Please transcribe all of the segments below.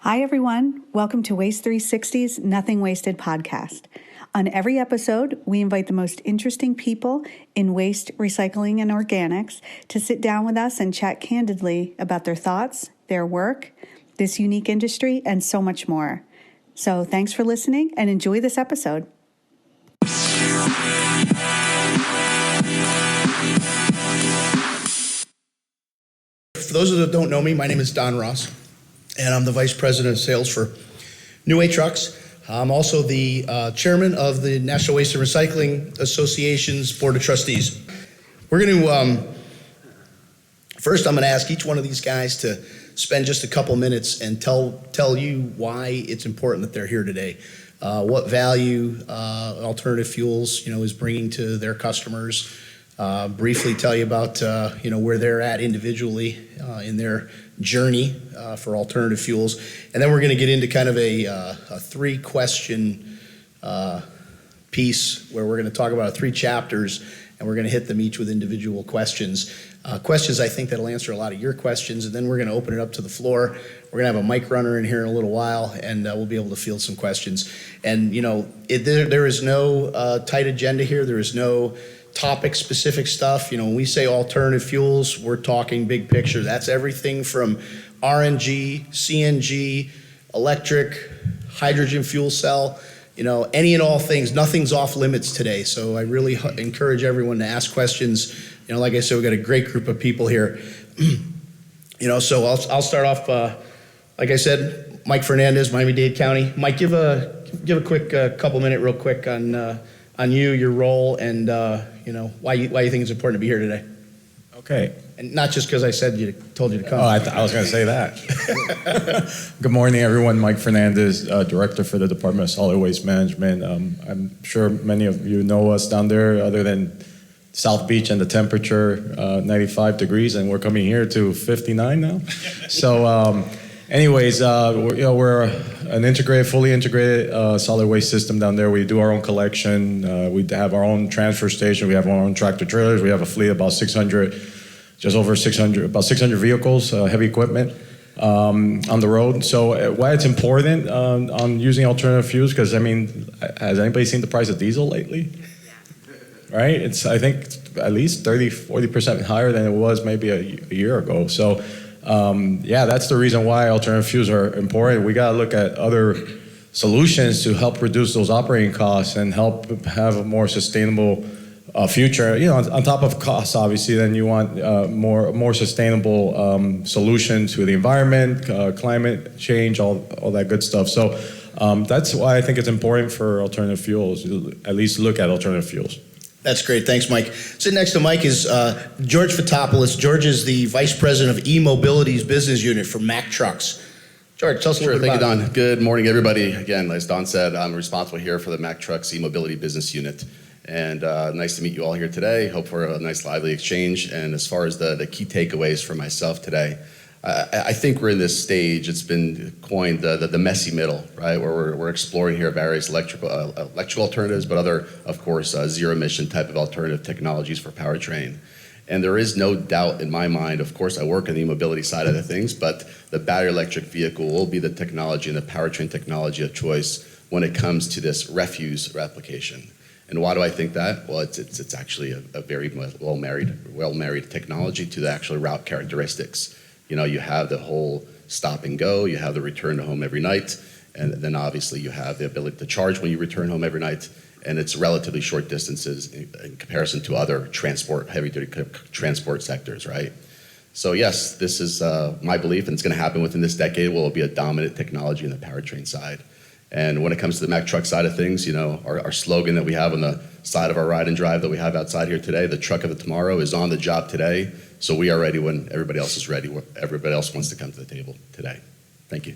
Hi, everyone. Welcome to Waste 360's Nothing Wasted podcast. On every episode, we invite the most interesting people in waste, recycling, and organics to sit down with us and chat candidly about their thoughts, their work, this unique industry, and so much more. So thanks for listening and enjoy this episode. For those that don't know me, my name is Don Ross, and I'm the Vice President of Sales for New Way Trucks. I'm also the Chairman of the National Waste and Recycling Association's Board of Trustees. We're going to, first I'm going to ask each one of these guys to spend just a couple minutes and tell you why it's important that they're here today. What value alternative fuels, is bringing to their customers. Briefly tell you about, where they're at individually in their journey for alternative fuels. And then we're going to get into kind of a three-question piece where we're going to talk about 3 chapters, and we're going to hit them each with individual questions. Questions I think that'll answer a lot of your questions, and then we're going to open it up to the floor. We're going to have a mic runner in here in a little while, and we'll be able to field some questions. And, there is no tight agenda here. There is no topic-specific stuff. When we say alternative fuels, we're talking big picture. That's everything from RNG, CNG, electric, hydrogen fuel cell, any and all things. Nothing's off limits today. So I really encourage everyone to ask questions. Like I said, we've got a great group of people here. So I'll start off, like I said, Mike Fernandez, Miami-Dade County. Mike, give a quick couple minute real quick on you, your role, and why you think it's important to be here today. Okay. And not just because I told you to come. Oh, I was going to say that. Good morning, everyone. Mike Fernandez, Director for the Department of Solid Waste Management. I'm sure many of you know us down there, other than South Beach and the temperature, 95 degrees, and we're coming here to 59 now. So, anyways, we're an fully integrated solid waste system down there. We do our own collection. We have our own transfer station. We have our own tractor trailers. We have a fleet of about 600 vehicles, heavy equipment on the road. So why it's important on using alternative fuels, because, has anybody seen the price of diesel lately? Right? It's, I think, at least 30-40% higher than it was maybe a year ago. So that's the reason why alternative fuels are important. We got to look at other solutions to help reduce those operating costs and help have a more sustainable future. On top of costs, obviously, then you want more sustainable solution to the environment, climate change, all that good stuff. So that's why I think it's important for alternative fuels, at least look at alternative fuels. That's great. Thanks, Mike. Sitting next to Mike is George Fotopoulos. George is the Vice President of E-Mobility's business unit for Mack Trucks. George, tell us a little bit about it. Thank you, Don. Good morning, everybody. Again, as Don said, I'm responsible here for the Mack Trucks E-Mobility business unit. And nice to meet you all here today. Hope for a nice, lively exchange. And as far as the key takeaways for myself today, I think we're in this stage, it's been coined the messy middle, right? Where we're exploring here various electrical alternatives, but other, of course, zero emission type of alternative technologies for powertrain. And there is no doubt in my mind, of course, I work on the mobility side of the things, but the battery electric vehicle will be the technology and the powertrain technology of choice when it comes to this refuse application. And why do I think that? Well, it's actually a very well married technology to the actual route characteristics. You have the whole stop and go, you have the return to home every night, and then obviously you have the ability to charge when you return home every night, and it's relatively short distances in comparison to other heavy-duty transport sectors, right? So yes, this is my belief, and it's going to happen within this decade. Will be a dominant technology in the powertrain side. And when it comes to the Mack Truck side of things, our slogan that we have on the side of our ride and drive that we have outside here today, the truck of the tomorrow is on the job today. So we are ready when everybody else is ready, everybody else wants to come to the table today. Thank you.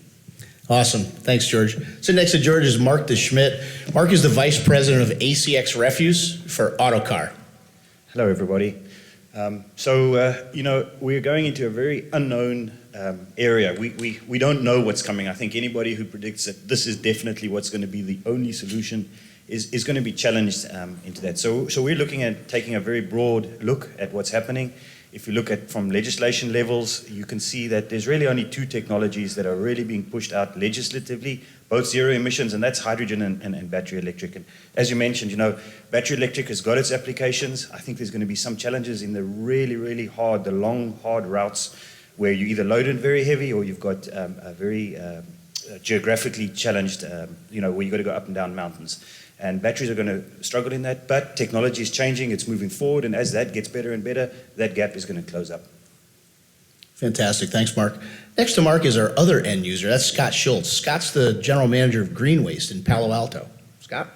Awesome. Thanks, George. Sitting next to George is Mark DeSchmidt. Mark is the Vice President of ACX Refuse for Autocar. Hello, everybody. We're going into a very unknown area. We don't know what's coming. I think anybody who predicts that this is definitely what's going to be the only solution is going to be challenged into that. So we're looking at taking a very broad look at what's happening If you look at from legislation levels, you can see that there's really only two technologies that are really being pushed out legislatively, both zero emissions, and that's hydrogen and battery electric. And as you mentioned, battery electric has got its applications. I think there's going to be some challenges in the really, really hard, the long, hard routes where you either load it very heavy or you've got a very geographically challenged, where you've got to go up and down mountains. And batteries are going to struggle in that, but technology is changing, it's moving forward, and as that gets better and better, that gap is going to close up. Fantastic. Thanks, Mark. Next to Mark is our other end user. That's Scott Schultz. Scott's the general manager of Green Waste in Palo Alto. Scott?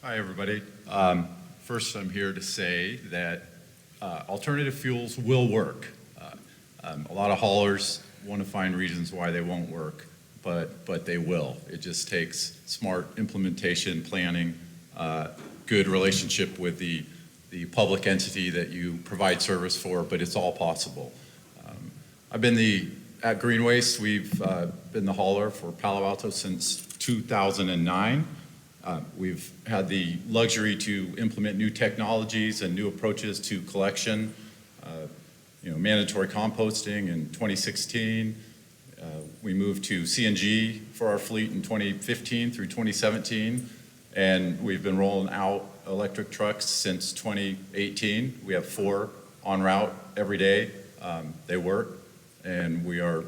Hi, everybody. First, I'm here to say that alternative fuels will work. A lot of haulers want to find reasons why they won't work, but they will. It just takes smart implementation, planning, good relationship with the public entity that you provide service for, but it's all possible. I've been at Green Waste, we've been the hauler for Palo Alto since 2009. We've had the luxury to implement new technologies and new approaches to collection, mandatory composting in 2016. We moved to CNG for our fleet in 2015 through 2017, and we've been rolling out electric trucks since 2018. We have 4 en route every day. They work, and we are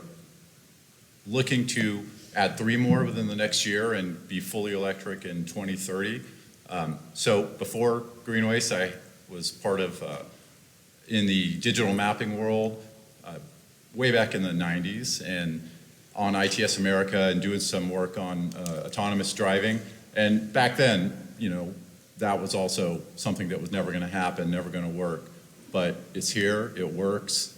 looking to add 3 more within the next year and be fully electric in 2030. So before Green Waste, I was part of, in the digital mapping world, way back in the 90s, and on ITS America and doing some work on autonomous driving. And back then, that was also something that was never going to happen, never going to work. But it's here, it works,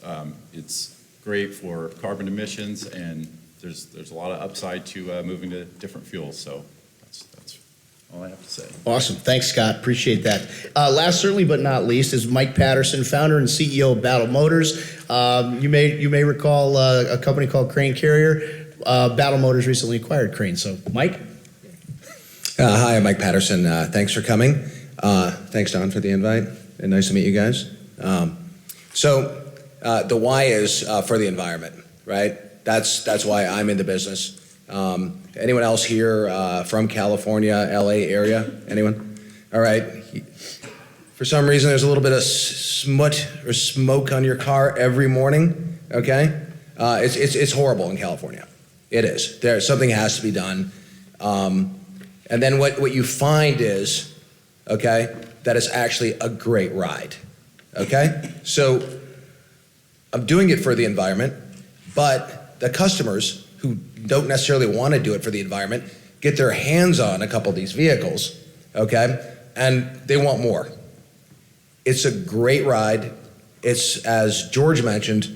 it's great for carbon emissions, and there's a lot of upside to moving to different fuels. So that's all I have to say. Awesome. Thanks, Scott. Appreciate that. Last, certainly but not least, is Mike Patterson, founder and CEO of Battle Motors. You may recall a company called Crane Carrier. Battle Motors recently acquired Crane. So, Mike? Hi, I'm Mike Patterson. Thanks for coming. Thanks, Don, for the invite. And nice to meet you guys. So the why is for the environment, right? That's why I'm in the business. Anyone else here from California, LA area? Anyone? All right. For some reason, there's a little bit of smut or smoke on your car every morning. Okay, it's horrible in California. It is. Something has to be done. And then what you find is, okay, that it's actually a great ride. Okay, so I'm doing it for the environment, but the customers who don't necessarily want to do it for the environment get their hands on a couple of these vehicles, okay, and they want more. It's a great ride. It's, as George mentioned,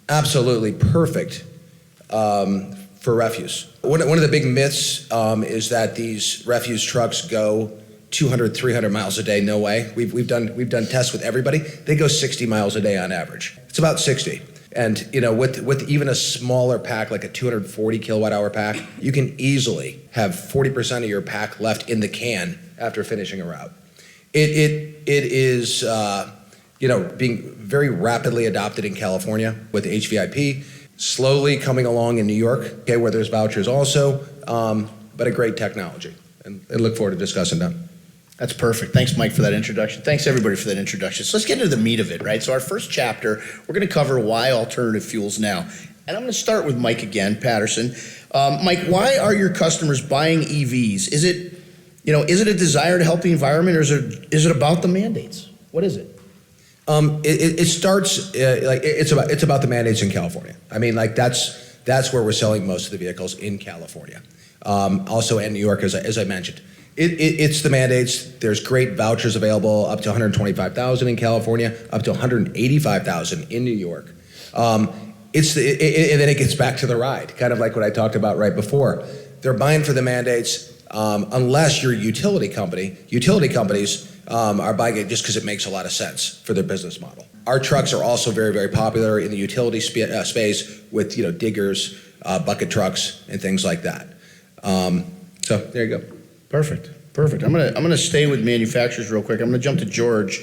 absolutely perfect for refuse. One of the big myths is that these refuse trucks go 200, 300 miles a day. No way. We've done tests with everybody. They go 60 miles a day on average. It's about 60. And with even a smaller pack, like a 240 kilowatt hour pack, you can easily have 40% of your pack left in the can after finishing a route. It is being very rapidly adopted in California with HVIP, slowly coming along in New York, okay, where there's vouchers also, but a great technology. And I look forward to discussing that. That's perfect. Thanks, Mike, for that introduction. Thanks, everybody, for that introduction. So let's get into the meat of it, right? So our first chapter, we're going to cover why alternative fuels now. And I'm going to start with Mike again, Patterson. Mike, why are your customers buying EVs? Is it a desire to help the environment, or is it about the mandates? What is it? It starts it's about the mandates in California. I mean, that's where we're selling most of the vehicles in California. Also in New York, as I mentioned. It's the mandates. There's great vouchers available, up to $125,000 in California, up to $185,000 in New York. And then it gets back to the ride, kind of like what I talked about right before. They're buying for the mandates, unless you're a utility company. Utility companies are buying it just because it makes a lot of sense for their business model. Our trucks are also very, very popular in the utility space with diggers, bucket trucks, and things like that. So there you go. Perfect. I'm gonna stay with manufacturers real quick. I'm gonna jump to George.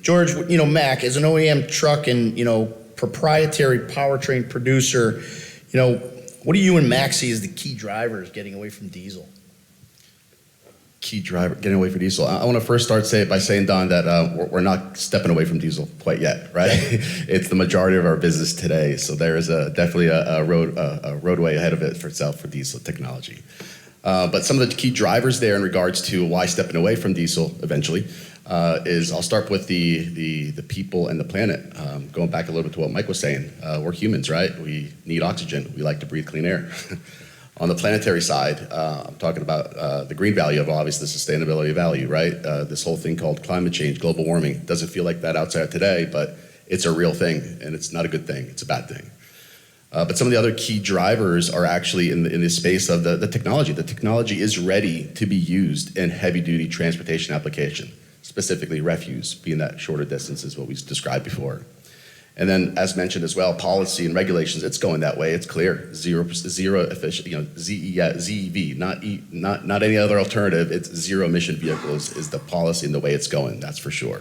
George, Mack, as an OEM truck and proprietary powertrain producer, what do you and Max see as the key drivers getting away from diesel? Key driver getting away from diesel. I want to first start by saying, Don, that we're not stepping away from diesel quite yet, right? It's the majority of our business today, so there is definitely a roadway ahead of it for itself for diesel technology. But some of the key drivers there in regards to why stepping away from diesel eventually is I'll start with the people and the planet. Going back a little bit to what Mike was saying, we're humans, right? We need oxygen. We like to breathe clean air. On the planetary side, I'm talking about the green value of obviously the sustainability value, right? This whole thing called climate change, global warming. Doesn't feel like that outside today, but it's a real thing, and it's not a good thing. It's a bad thing. But some of the other key drivers are actually in the space of the technology. The technology is ready to be used in heavy-duty transportation application, specifically refuse, being that shorter distance is what we described before. And then, as mentioned as well, policy and regulations, it's going that way. It's clear. Zero efficient, ZEV, not any other alternative. It's zero emission vehicles is the policy and the way it's going, that's for sure.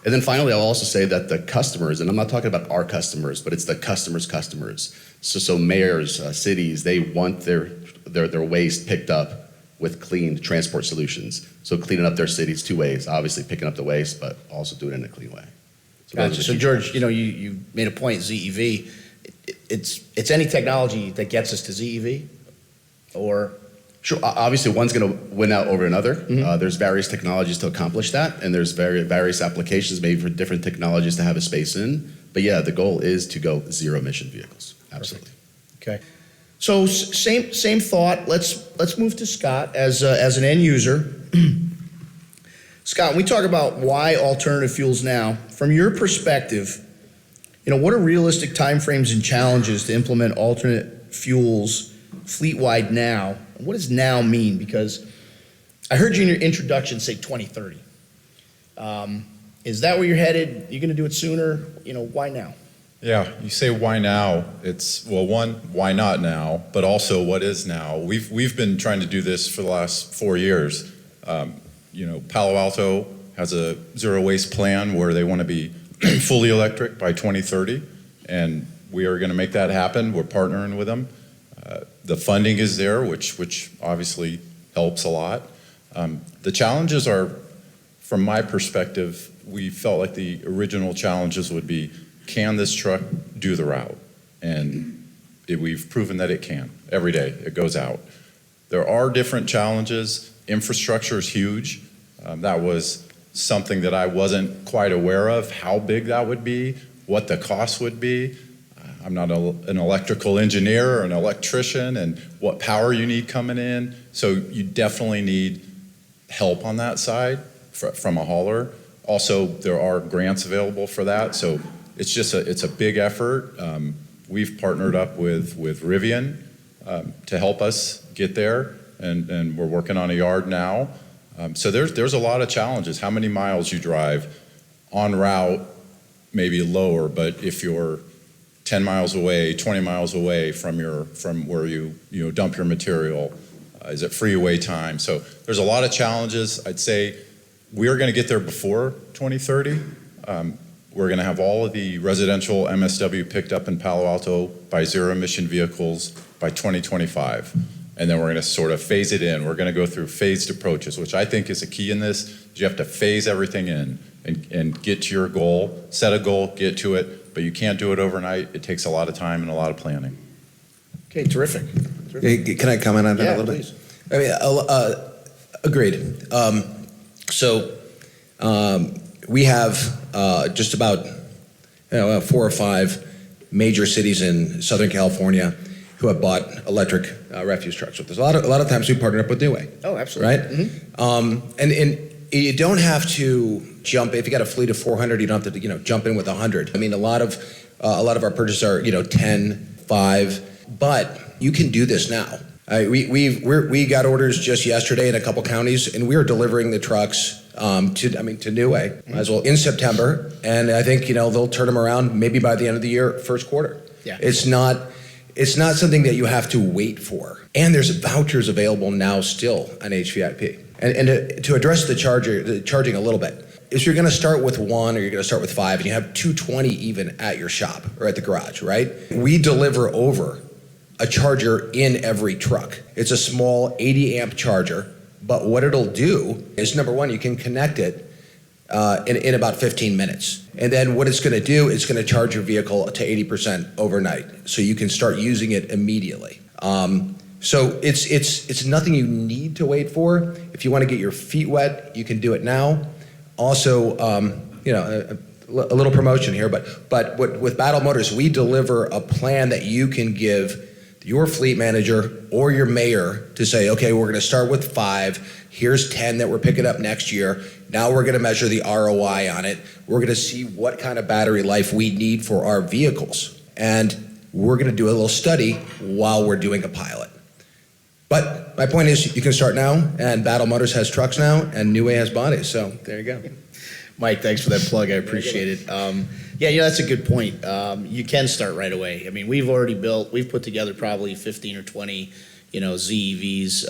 And then finally, I'll also say that the customers, and I'm not talking about our customers, but it's the customers' customers. So mayors, cities, they want their waste picked up with clean transport solutions. So cleaning up their cities two ways, obviously picking up the waste, but also doing it in a clean way. Gotcha. So George, you made a point, ZEV. It's any technology that gets us to ZEV, or? Sure. Obviously, one's going to win out over another. Mm-hmm. There's various technologies to accomplish that, and there's various applications maybe for different technologies to have a space in. But yeah, the goal is to go zero emission vehicles. Absolutely. Perfect. Okay. So same thought. Let's move to Scott as an end user. Scott, when we talk about why alternative fuels now, from your perspective, what are realistic timeframes and challenges to implement alternate fuels fleet-wide now? And what does now mean? Because I heard you in your introduction say 2030. Is that where you're headed? You're going to do it sooner? Why now? Yeah, you say why now? It's, well, one, why not now? But also, what is now? We've been trying to do this for the last 4 years. Palo Alto has a zero waste plan where they want to be fully electric by 2030, and we are going to make that happen. We're partnering with them. The funding is there, which obviously helps a lot. The challenges are, from my perspective, we felt like the original challenges would be, can this truck do the route? And we've proven that it can. Every day it goes out. There are different challenges. Infrastructure is huge. That was something that I wasn't quite aware of, how big that would be, what the cost would be. I'm not an electrical engineer or an electrician, and what power you need coming in. So you definitely need help on that side from a hauler. Also, there are grants available for that. So it's a big effort. We've partnered up with Rivian to help us get there, and we're working on a yard now. So there's a lot of challenges. How many miles you drive on route, maybe lower, but if you're 10 miles away, 20 miles away from where you dump your material, is it freeway time? So there's a lot of challenges. I'd say we're going to get there before 2030. We're going to have all of the residential MSW picked up in Palo Alto by zero emission vehicles by 2025. And then we're going to sort of phase it in. We're going to go through phased approaches, which I think is a key in this. You have to phase everything in and get to your goal, set a goal, get to it, but you can't do it overnight. It takes a lot of time and a lot of planning. Okay, terrific. Hey, can I comment on that a little please. bit? I mean, agreed. We have just about 4 or 5 major cities in Southern California who have bought electric refuse trucks with us. A lot of times we partner up with New Way. Oh, absolutely. Right? Mm-hmm. And you don't have to jump. If you got a fleet of 400, you don't have to jump in with 100. I mean, a lot of our purchases are 10, 5, but you can do this now. We got orders just yesterday in a couple counties, and we are delivering the trucks to New Way as well in September, and I think they'll turn them around maybe by the end of the year, first quarter. Yeah. It's not something that you have to wait for, and there's vouchers available now still on HVIP. And to address the charging a little bit, is you're going to start with 1 or you're going to start with 5, and you have 220 even at your shop or at the garage, right? We deliver over a charger in every truck. It's a small 80 amp charger, but what it'll do is, number one, you can connect it in about 15 minutes. And then what it's going to do, it's going to charge your vehicle to 80% overnight, so you can start using it immediately. So it's nothing you need to wait for. If you want to get your feet wet, you can do it now. Also, a little promotion here, but with Battle Motors, we deliver a plan that you can give your fleet manager or your mayor to say, okay, we're going to start with 5. Here's 10 that we're picking up next year. Now we're going to measure the ROI on it. We're going to see what kind of battery life we need for our vehicles. And we're going to do a little study while we're doing a pilot. But my point is, you can start now, and Battle Motors has trucks now, and New Way has bodies. So there you go. Mike, thanks for that plug. I appreciate it. That's a good point. You can start right away. I mean, we've put together probably 15 or 20, ZEVs,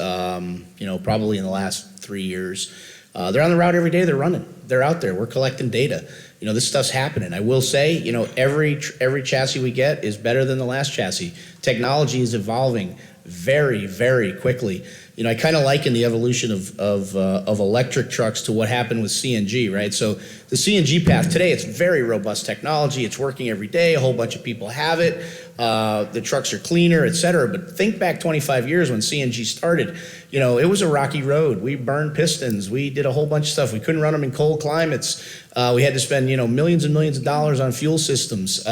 probably in the last 3 years. They're on the route every day. They're running. They're out there. We're collecting data. This stuff's happening. I will say, every chassis we get is better than the last chassis. Technology is evolving very, very quickly. I kind of liken the evolution of electric trucks to what happened with CNG, right? So the CNG path today, it's very robust technology. It's working every day. A whole bunch of people have it. The trucks are cleaner, et cetera. But think back 25 years when CNG started. It was a rocky road. We burned pistons. We did a whole bunch of stuff. We couldn't run them in cold climates. We had to spend, millions and millions of dollars on fuel systems.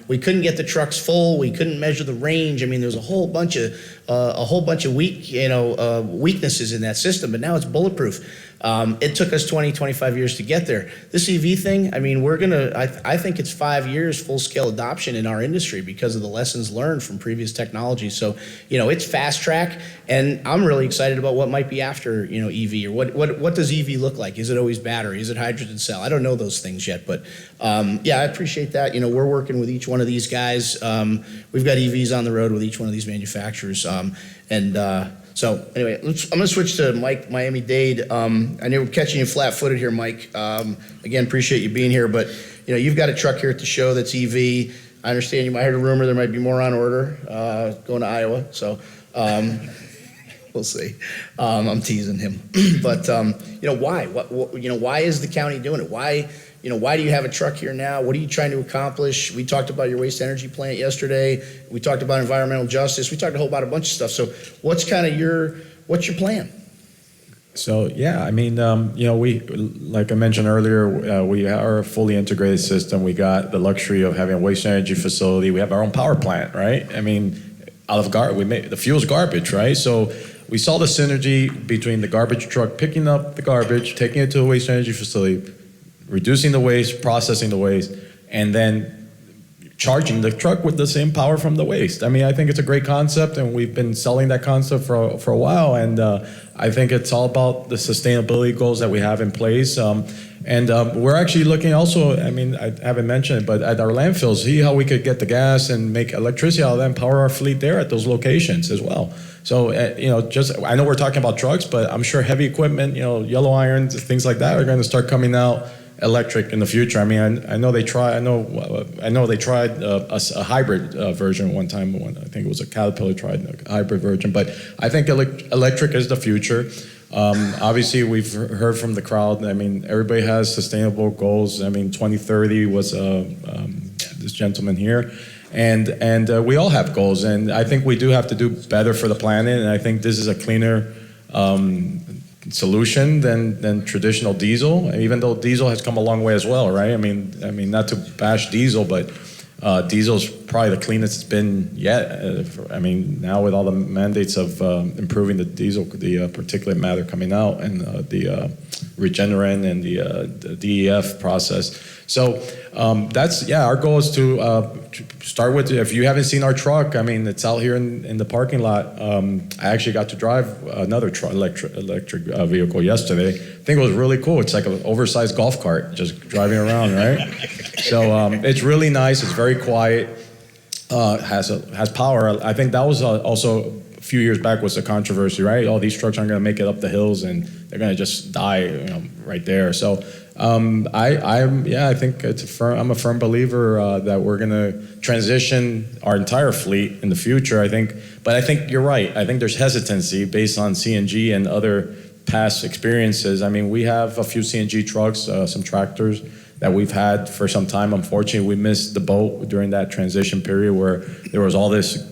We couldn't get the trucks full. We couldn't measure the range. I mean, there was a whole bunch of weaknesses in that system. But now it's bulletproof. It took us 20, 25 years to get there. This EV thing, I mean, I think it's 5 years full-scale adoption in our industry because of the lessons learned from previous technology. So, it's fast track, and I'm really excited about what might be after, EV, or what does EV look like? Is it always battery? Is it hydrogen cell? I don't know those things yet, but I appreciate that. We're working with each one of these guys. We've got EVs on the road with each one of these manufacturers, So anyway, I'm going to switch to Mike Miami-Dade. I know we're catching you flat-footed here, Mike. Again, appreciate you being here, but you've got a truck here at the show that's EV. I understand you might heard a rumor there might be more on order going to Iowa. So we'll see. I'm teasing him, but why? Why is the county doing it? Why do you have a truck here now? What are you trying to accomplish? We talked about your waste energy plant yesterday. We talked about environmental justice. We talked about a bunch of stuff. So what's your plan? So, we, like I mentioned earlier, we are a fully integrated system. We got the luxury of having a waste energy facility. We have our own power plant, right? I mean, out of the fuel's garbage, right? So we saw the synergy between the garbage truck picking up the garbage, taking it to a waste energy facility, reducing the waste, processing the waste, and then charging the truck with the same power from the waste. I mean, I think it's a great concept, and we've been selling that concept for a while, and I think it's all about the sustainability goals that we have in place. We're actually looking also, I mean, I haven't mentioned it, but at our landfills, see how we could get the gas and make electricity out of that and power our fleet there at those locations as well. So, I know we're talking about trucks, but I'm sure heavy equipment, yellow irons, things like that are going to start coming out electric in the future. I mean, I know they tried a hybrid version one time. I think it was a Caterpillar tried a hybrid version, but I think electric is the future. Obviously, we've heard from the crowd. I mean, everybody has sustainable goals. I mean, 2030 was this gentleman here, and we all have goals. And I think we do have to do better for the planet. And I think this is a cleaner solution than traditional diesel. And even though diesel has come a long way as well, right? I mean, not to bash diesel, but diesel's probably the cleanest it's been yet. Now with all the mandates of improving the diesel, the particulate matter coming out, and the regenerant and the DEF process. So our goal is to start with, if you haven't seen our truck, I mean, it's out here in the parking lot. I actually got to drive another electric vehicle yesterday. I think it was really cool. It's like an oversized golf cart just driving around, right? So it's really nice. It's very quiet. Has power. I think that was also a few years back was a controversy, right? All these trucks aren't going to make it up the hills and they're going to just die, right there. So I think I'm a firm believer that we're going to transition our entire fleet in the future. But I think you're right. I think there's hesitancy based on CNG and other past experiences. I mean, we have a few CNG trucks, some tractors that we've had for some time. Unfortunately, we missed the boat during that transition period where there was all this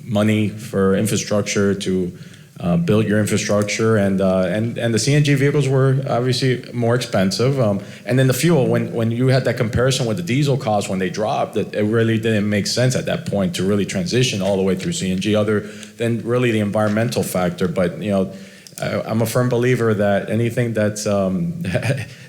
money for infrastructure to build your infrastructure, and the CNG vehicles were obviously more expensive. And then the fuel, when you had that comparison with the diesel costs when they dropped, it really didn't make sense at that point to really transition all the way through CNG, other than really the environmental factor. But I'm a firm believer that anything that's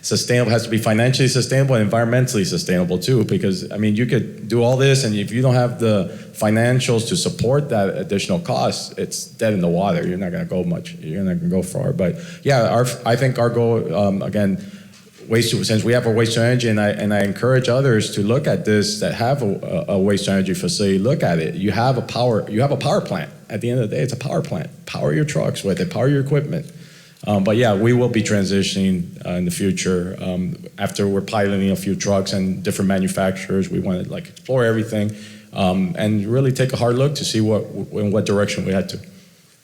sustainable has to be financially sustainable and environmentally sustainable too, because I mean, you could do all this, and if you don't have the financials to support that additional cost, it's dead in the water. You're not going to go much. You're not going to go far. But yeah, I think our goal, again, since we have a waste to energy, and I encourage others to look at this that have a waste to energy facility. Look at it. You have a power plant. At the end of the day, it's a power plant. Power your trucks with it. Power your equipment. But yeah, we will be transitioning in the future. After we're piloting a few trucks and different manufacturers, we want to explore everything and really take a hard look to see in what direction we head to.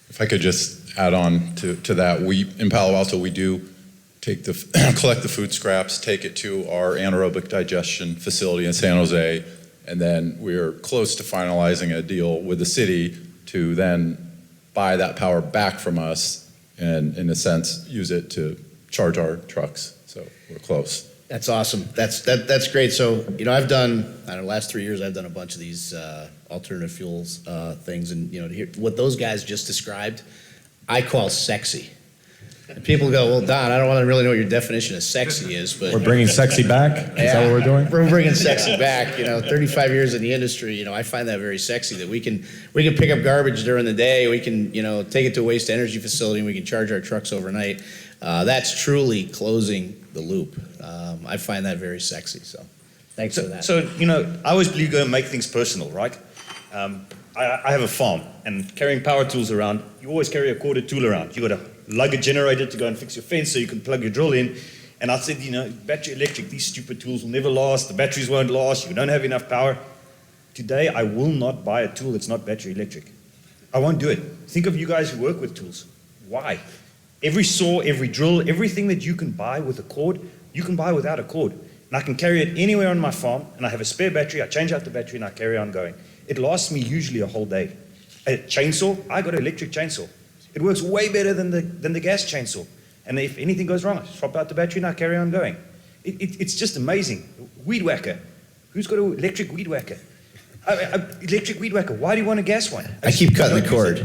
If I could just add on to that, in Palo Alto we do collect the food scraps, take it to our anaerobic digestion facility in San Jose, and then we're close to finalizing a deal with the city to then buy that power back from us and, in a sense, use it to charge our trucks. So we're close. That's awesome. That's great. So, I've done, the last 3 years, I've done a bunch of these alternative fuels things, and, to hear what those guys just described, I call sexy. And people go, well, Don, I don't want to really know what your definition of sexy is, but... We're bringing sexy back? Is that what we're doing? We're bringing sexy back. 35 years in the industry, I find that very sexy, that we can pick up garbage during the day, we can, take it to a waste energy facility, and we can charge our trucks overnight. That's truly closing the loop. I find that very sexy, so thanks for that. So, I always believe go and make things personal, right? I have a farm, and carrying power tools around, you always carry a corded tool around. You got to lug a generator to go and fix your fence so you can plug your drill in. And I said, battery electric, these stupid tools will never last, the batteries won't last, you don't have enough power. Today, I will not buy a tool that's not battery electric. I won't do it. Think of you guys who work with tools. Why? Every saw, every drill, everything that you can buy with a cord, you can buy without a cord. And I can carry it anywhere on my farm, and I have a spare battery, I change out the battery, and I carry on going. It lasts me usually a whole day. A chainsaw, I got an electric chainsaw. It works way better than the gas chainsaw. And if anything goes wrong, I swap out the battery and I carry on going. It's just amazing. Weed whacker. Who's got an electric weed whacker? Electric weed whacker. Why do you want a gas one? I keep cutting the cord.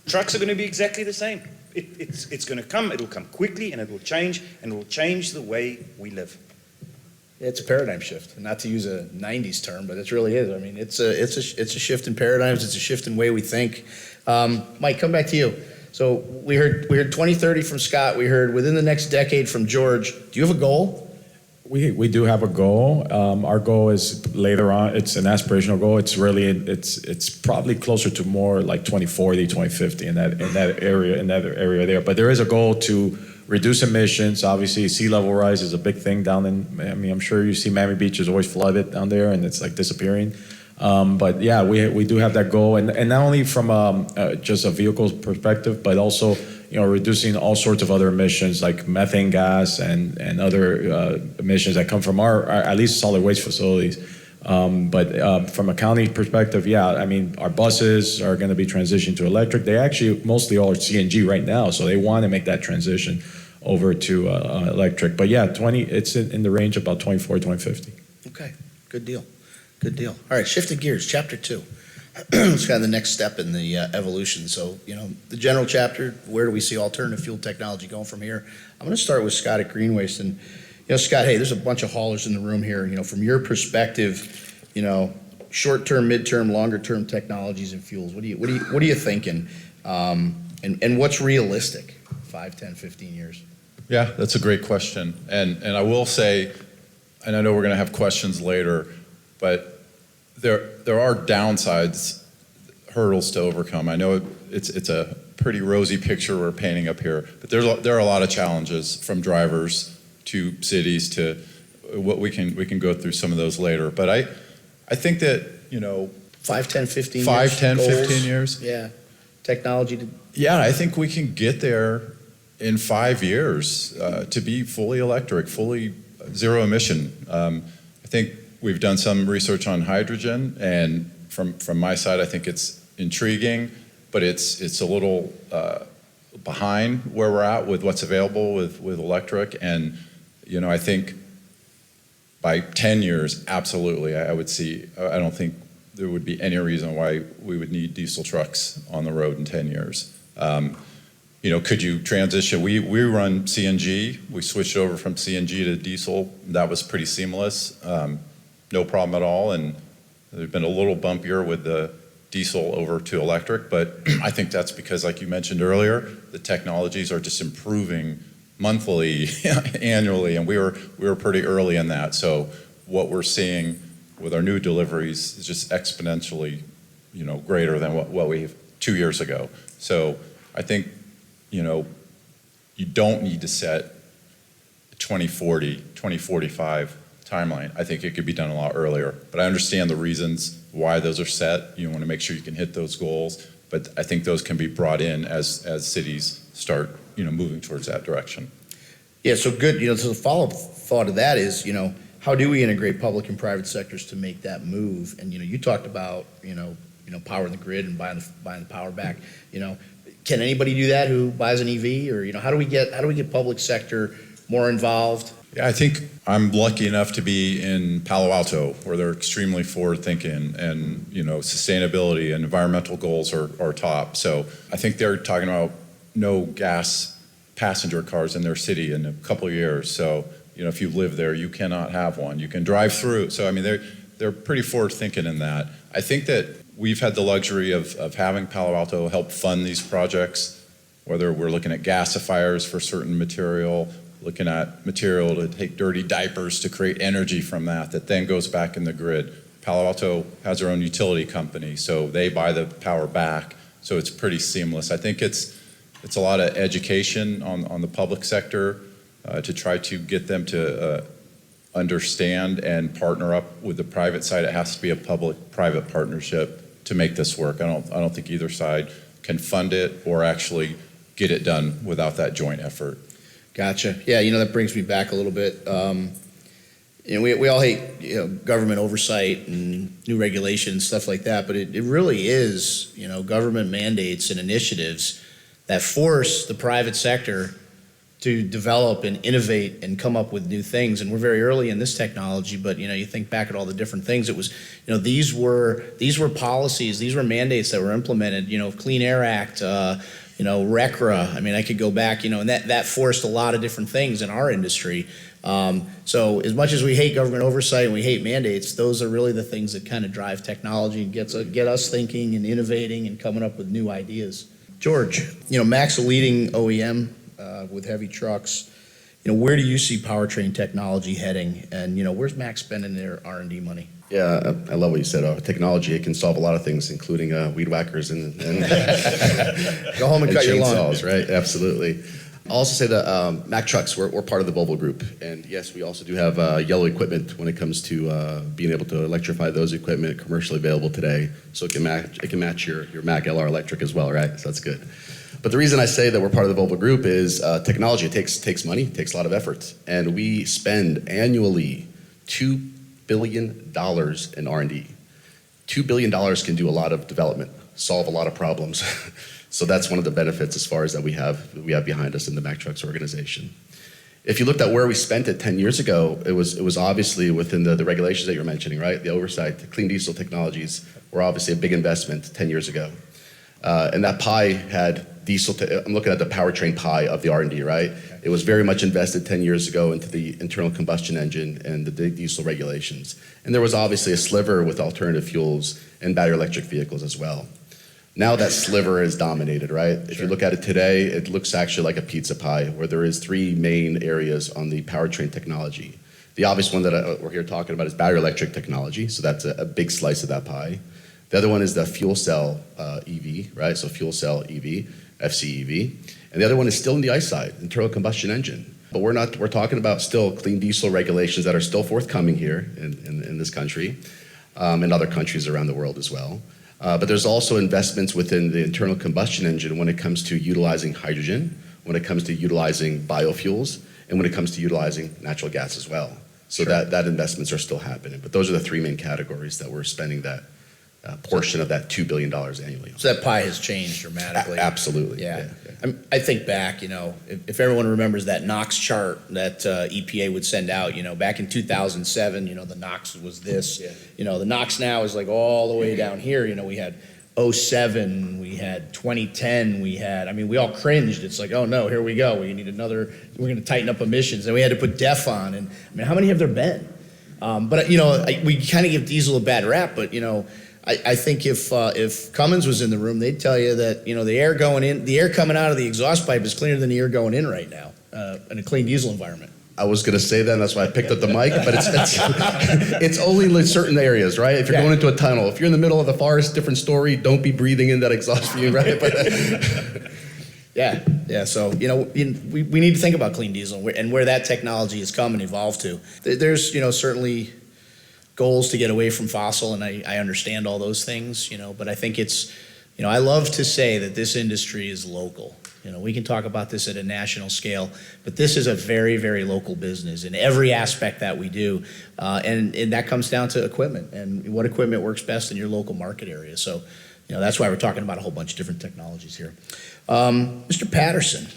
Trucks are going to be exactly the same. It's going to come, it'll come quickly, and it will change the way we live. It's a paradigm shift, not to use a 90s term, but it really is. I mean, it's a shift in paradigms. It's a shift in way we think. Mike, come back to you. So we heard 2030 from Scott. We heard within the next decade from George. Do you have a goal? We do have a goal. Our goal is later on. It's an aspirational goal. It's probably closer to more like 2040, 2050 in that area there. But there is a goal to reduce emissions. Obviously, sea level rise is a big thing down in. I mean, I'm sure you see Miami Beach is always flooded down there, and it's like disappearing. But yeah, we do have that goal, and not only from just a vehicle perspective, but also reducing all sorts of other emissions like methane gas and other emissions that come from our at least solid waste facilities. But from a county perspective, yeah, I mean, our buses are going to be transitioned to electric. They actually mostly all are CNG right now, so they want to make that transition over to electric. But yeah, it's in the range of about 2040, 2050. Okay, good deal. Good deal. All right, shifting gears, chapter 2. It's kind of the next step in the evolution. So, the general chapter, where do we see alternative fuel technology going from here? I'm going to start with Scott at Green Waste. And, Scott, hey, there's a bunch of haulers in the room here. From your perspective, short-term, mid-term, longer-term technologies and fuels. What are you thinking? And what's realistic? 5, 10, 15 years? Yeah, that's a great question. And I will say, and I know we're going to have questions later, but there are downsides, hurdles to overcome. I know it's a pretty rosy picture we're painting up here, but there are a lot of challenges, from drivers to cities to what we can go through some of those later. But I think that, 5, 10, 15 years? 5, 10, goals? 15 years. Yeah. Technology to... Yeah, I think we can get there in 5 years to be fully electric, fully zero emission. I think we've done some research on hydrogen, and from my side, I think it's intriguing, but it's a little behind where we're at with what's available with electric. And I think by 10 years, absolutely, I would see. I don't think there would be any reason why we would need diesel trucks on the road in 10 years. Could you transition? We run CNG. We switched over from CNG to diesel. That was pretty seamless, no problem at all. And there's been a little bumpier with the diesel over to electric, but I think that's because, like you mentioned earlier, the technologies are just improving monthly, annually, and we were pretty early in that. So what we're seeing with our new deliveries is just exponentially, greater than what we have 2 years ago. So I think, you don't need to set a 2040, 2045 timeline. I think it could be done a lot earlier, but I understand the reasons why those are set. You want to make sure you can hit those goals, but I think those can be brought in as cities start, moving towards that direction. Yeah, so good. So the follow-up thought of that is, how do we integrate public and private sectors to make that move? And you talked about power the grid and buying the power back. Can anybody do that who buys an EV? Or how do we get public sector more involved? Yeah, I think I'm lucky enough to be in Palo Alto, where they're extremely forward-thinking, and sustainability and environmental goals are top. So I think they're talking about no gas passenger cars in their city in a couple of years. So if you live there, you cannot have one. You can drive through. So I mean, they're pretty forward-thinking in that. I think that we've had the luxury of having Palo Alto help fund these projects, whether we're looking at gasifiers for certain material, looking at material to take dirty diapers to create energy from that then goes back in the grid. Palo Alto has their own utility company, so they buy the power back, so it's pretty seamless. I think it's a lot of education on the public sector to try to get them to understand and partner up with the private side. It has to be a public-private partnership to make this work. I don't think either side can fund it or actually get it done without that joint effort. Gotcha. Yeah, that brings me back a little bit. We all hate government oversight and new regulations and stuff like that, but it really is government mandates and initiatives that force the private sector to develop and innovate and come up with new things. And we're very early in this technology, but you think back at all the different things. It was, these were policies, these were mandates that were implemented. Clean Air Act, RECRA. I mean, I could go back, and that forced a lot of different things in our industry. So as much as we hate government oversight and we hate mandates, those are really the things that kind of drive technology and get us thinking and innovating and coming up with new ideas. George, Mac's a leading OEM with heavy trucks. Where do you see powertrain technology heading? And where's Mac spending their R&D money? Yeah, I love what you said. Technology, it can solve a lot of things, including weed whackers and go home and cut your lawn. Chainsaws, right? Absolutely. I'll also say that Mack Trucks, we're part of the Volvo Group. And yes, we also do have yellow equipment when it comes to being able to electrify those equipment commercially available today. So it can match your Mack LR electric as well, right? So that's good. But the reason I say that we're part of the Volvo Group is technology. It takes money, it takes a lot of effort. And we spend annually $2 billion in R&D. $2 billion can do a lot of development, solve a lot of problems. So that's one of the benefits as far as that we have behind us in the Mack Trucks organization. If you looked at where we spent it 10 years ago, it was obviously within the regulations that you're mentioning, right? The oversight, the clean diesel technologies were obviously a big investment 10 years ago. And that pie had diesel, I'm looking at the powertrain pie of the R&D, right? It was very much invested 10 years ago into the internal combustion engine and the diesel regulations. And there was obviously a sliver with alternative fuels and battery electric vehicles as well. Now that sliver is dominated, right? If you look at it today, it looks actually like a pizza pie where there is three main areas on the powertrain technology. The obvious one that we're here talking about is battery electric technology, so that's a big slice of that pie. The other one is the fuel cell EV, right? So fuel cell EV, FCEV. And the other one is still in the ICE side, internal combustion engine. But we're talking about still clean diesel regulations that are still forthcoming here in this country, and other countries around the world as well. But there's also investments within the internal combustion engine when it comes to utilizing hydrogen, when it comes to utilizing biofuels, and when it comes to utilizing natural gas as well. So that investments are still happening. But those are the three main categories that we're spending that portion of that $2 billion annually. So that pie has changed dramatically. Absolutely. Yeah. I think back, if everyone remembers that NOx chart that EPA would send out, back in 2007, the NOx was this. Yeah. The NOx now is like all the way down here. We had 2007, we had 2010, we all cringed. It's like, oh no, here we go. We're going to tighten up emissions. And we had to put DEF on. And how many have there been? But we kind of give diesel a bad rap, but I think if Cummins was in the room, they'd tell you that the air coming out of the exhaust pipe is cleaner than the air going in right now in a clean diesel environment. I was going to say that, and that's why I picked up the mic, but it's only in certain areas, right? If you're going into a tunnel, if you're in the middle of the forest, different story. Don't be breathing in that exhaust fume, right? But yeah. So we need to think about clean diesel and where that technology has come and evolved to. There's certainly goals to get away from fossil, and I understand all those things, but I think it's, I love to say that this industry is local. We can talk about this at a national scale, but this is a very, very local business in every aspect that we do, and that comes down to equipment and what equipment works best in your local market area. So, that's why we're talking about a whole bunch of different technologies here. Mr. Patterson,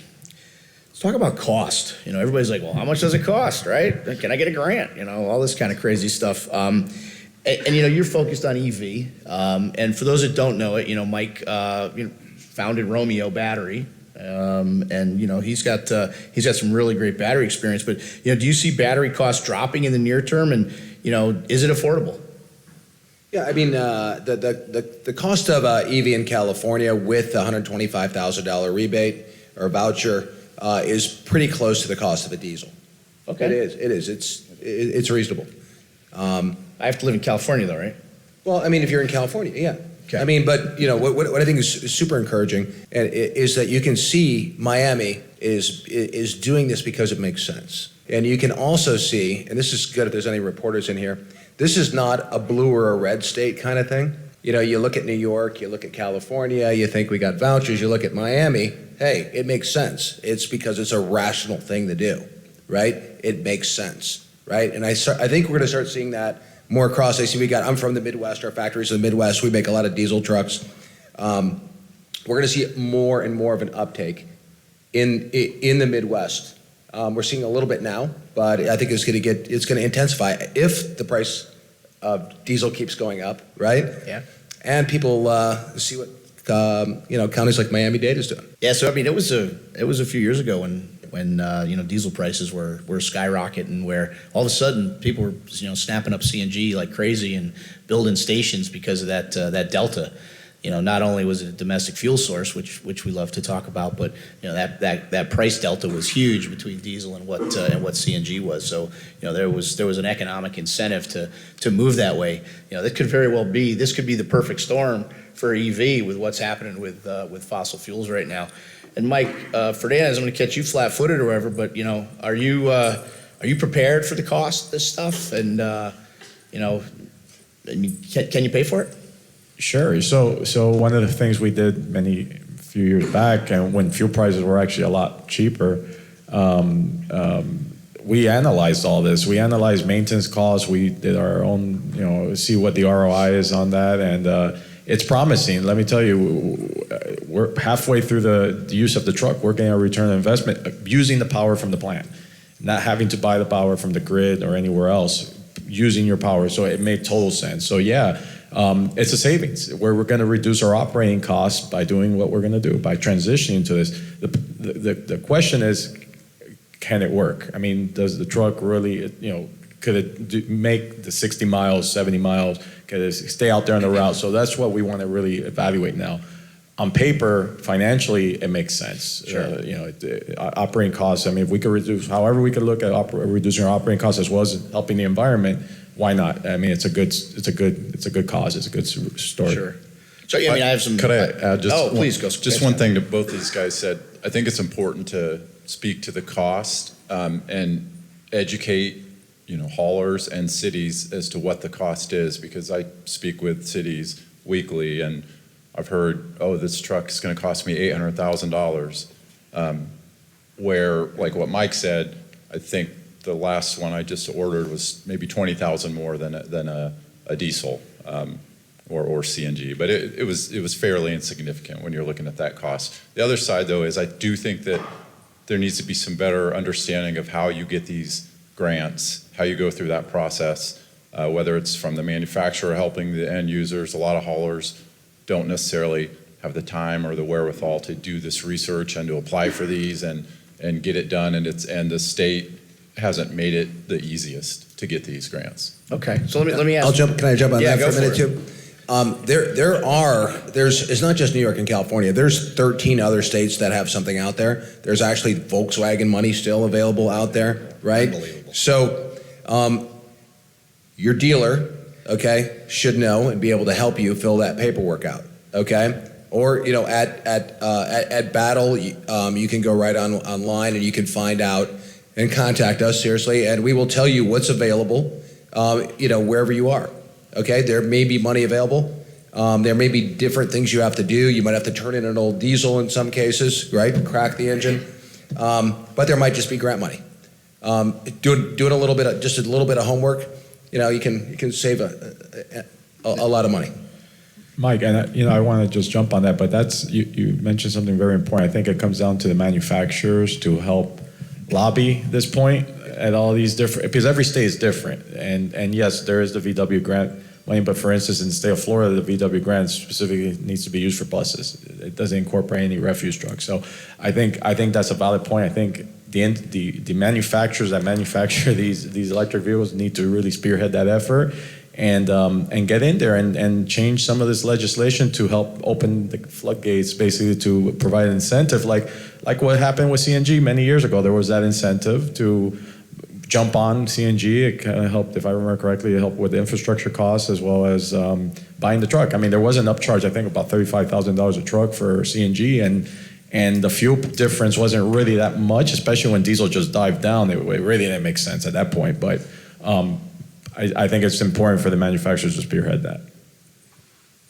let's talk about cost. Everybody's like, well, how much does it cost, right? Can I get a grant? All this kind of crazy stuff. And you're focused on EV. And for those that don't know it, Mike founded Romeo Battery. And he's got some really great battery experience. But do you see battery costs dropping in the near term? And is it affordable? Yeah, the cost of EV in California with the $125,000 rebate or voucher is pretty close to the cost of a diesel. Okay. It is. It's reasonable. I have to live in California though, right? Well, if you're in California, yeah. Okay. But what I think is super encouraging is that you can see Miami is doing this because it makes sense. And you can also see, and this is good if there's any reporters in here, this is not a blue or a red state kind of thing. You look at New York, you look at California, you think we got vouchers, you look at Miami, hey, it makes sense. It's because it's a rational thing to do, right? It makes sense, right? And I think we're going to start seeing that more across. I'm from the Midwest, our factories in the Midwest, we make a lot of diesel trucks. We're going to see more and more of an uptake in the Midwest. We're seeing a little bit now, but I think it's going to intensify if the price of diesel keeps going up, right? Yeah. And people see what counties like Miami-Dade is doing. Yeah. So it was a few years ago when diesel prices were skyrocketing, where all of a sudden people were snapping up CNG like crazy and building stations because of that delta. Not only was it a domestic fuel source, which we love to talk about, but that price delta was huge between diesel and what CNG was. So there was an economic incentive to move that way. This could be the perfect storm for EV with what's happening with fossil fuels right now. And Mike, Fernandez, I'm going to catch you flat-footed or whatever, but are you prepared for the cost of this stuff? And can you pay for it? Sure. So one of the things we did few years back, and when fuel prices were actually a lot cheaper, we analyzed all this. We analyzed maintenance costs. We did our own, see what the ROI is on that, and it's promising. Let me tell you, we're halfway through the use of the truck. We're getting a return on investment using the power from the plant, not having to buy the power from the grid or anywhere else, using your power. So it made total sense. So yeah. It's a savings where we're going to reduce our operating costs by doing what we're going to do, by transitioning to this. The question is, can it work? Does the truck really, could it make the 60 miles, 70 miles? Could it stay out there on the route? So that's what we want to really evaluate now. On paper, financially, it makes sense. Sure. Operating costs, if we could reduce, however we could look at reducing our operating costs as well as helping the environment, why not? I mean, it's a good cause. It's a good story. Sure. So, I mean, I have some. Could I add just Oh, one, please go. just one thing that both these guys said. I think it's important to speak to the cost and educate, haulers and cities as to what the cost is, because I speak with cities weekly and I've heard, oh, this truck is going to cost me $800,000. Where, like what Mike said, I think the last one I just ordered was maybe 20,000 more than a diesel or CNG, but it was fairly insignificant when you're looking at that cost. The other side, though, is I do think that there needs to be some better understanding of how you get these grants, how you go through that process, whether it's from the manufacturer helping the end users. A lot of haulers don't necessarily have the time or the wherewithal to do this research and to apply for these and get it done, and the state hasn't made it the easiest to get these grants. Okay, so let me ask. Can I jump on that for a minute it. too? It's not just New York and California. There's 13 other states that have something out there. There's actually Volkswagen money still available out there, right? Unbelievable. So, your dealer, okay, should know and be able to help you fill that paperwork out, okay? Or at Battle, you can go right online and you can find out and contact us seriously, and we will tell you what's available, wherever you are. Okay, there may be money available. There may be different things you have to do. You might have to turn in an old diesel in some cases, right? Crack the engine, but there might just be grant money. Doing a little bit of homework, you can save a lot of money. Mike, and I want to just jump on that, but you mentioned something very important. I think it comes down to the manufacturers to help lobby this point at all these different, because every state is different, and yes, there is the VW grant money, but for instance, in the state of Florida, the VW grant specifically needs to be used for buses. It doesn't incorporate any refuse trucks. So I think that's a valid point. I think the manufacturers that manufacture these electric vehicles need to really spearhead that effort and get in there and change some of this legislation to help open the floodgates, basically to provide an incentive, like what happened with CNG many years ago. There was that incentive to jump on CNG. It kind of helped, if I remember correctly, it helped with the infrastructure costs as well as buying the truck. I mean, there was an upcharge, I think about $35,000 a truck for CNG, and the fuel difference wasn't really that much, especially when diesel just dived down. It really didn't make sense at that point, but I think it's important for the manufacturers to spearhead that.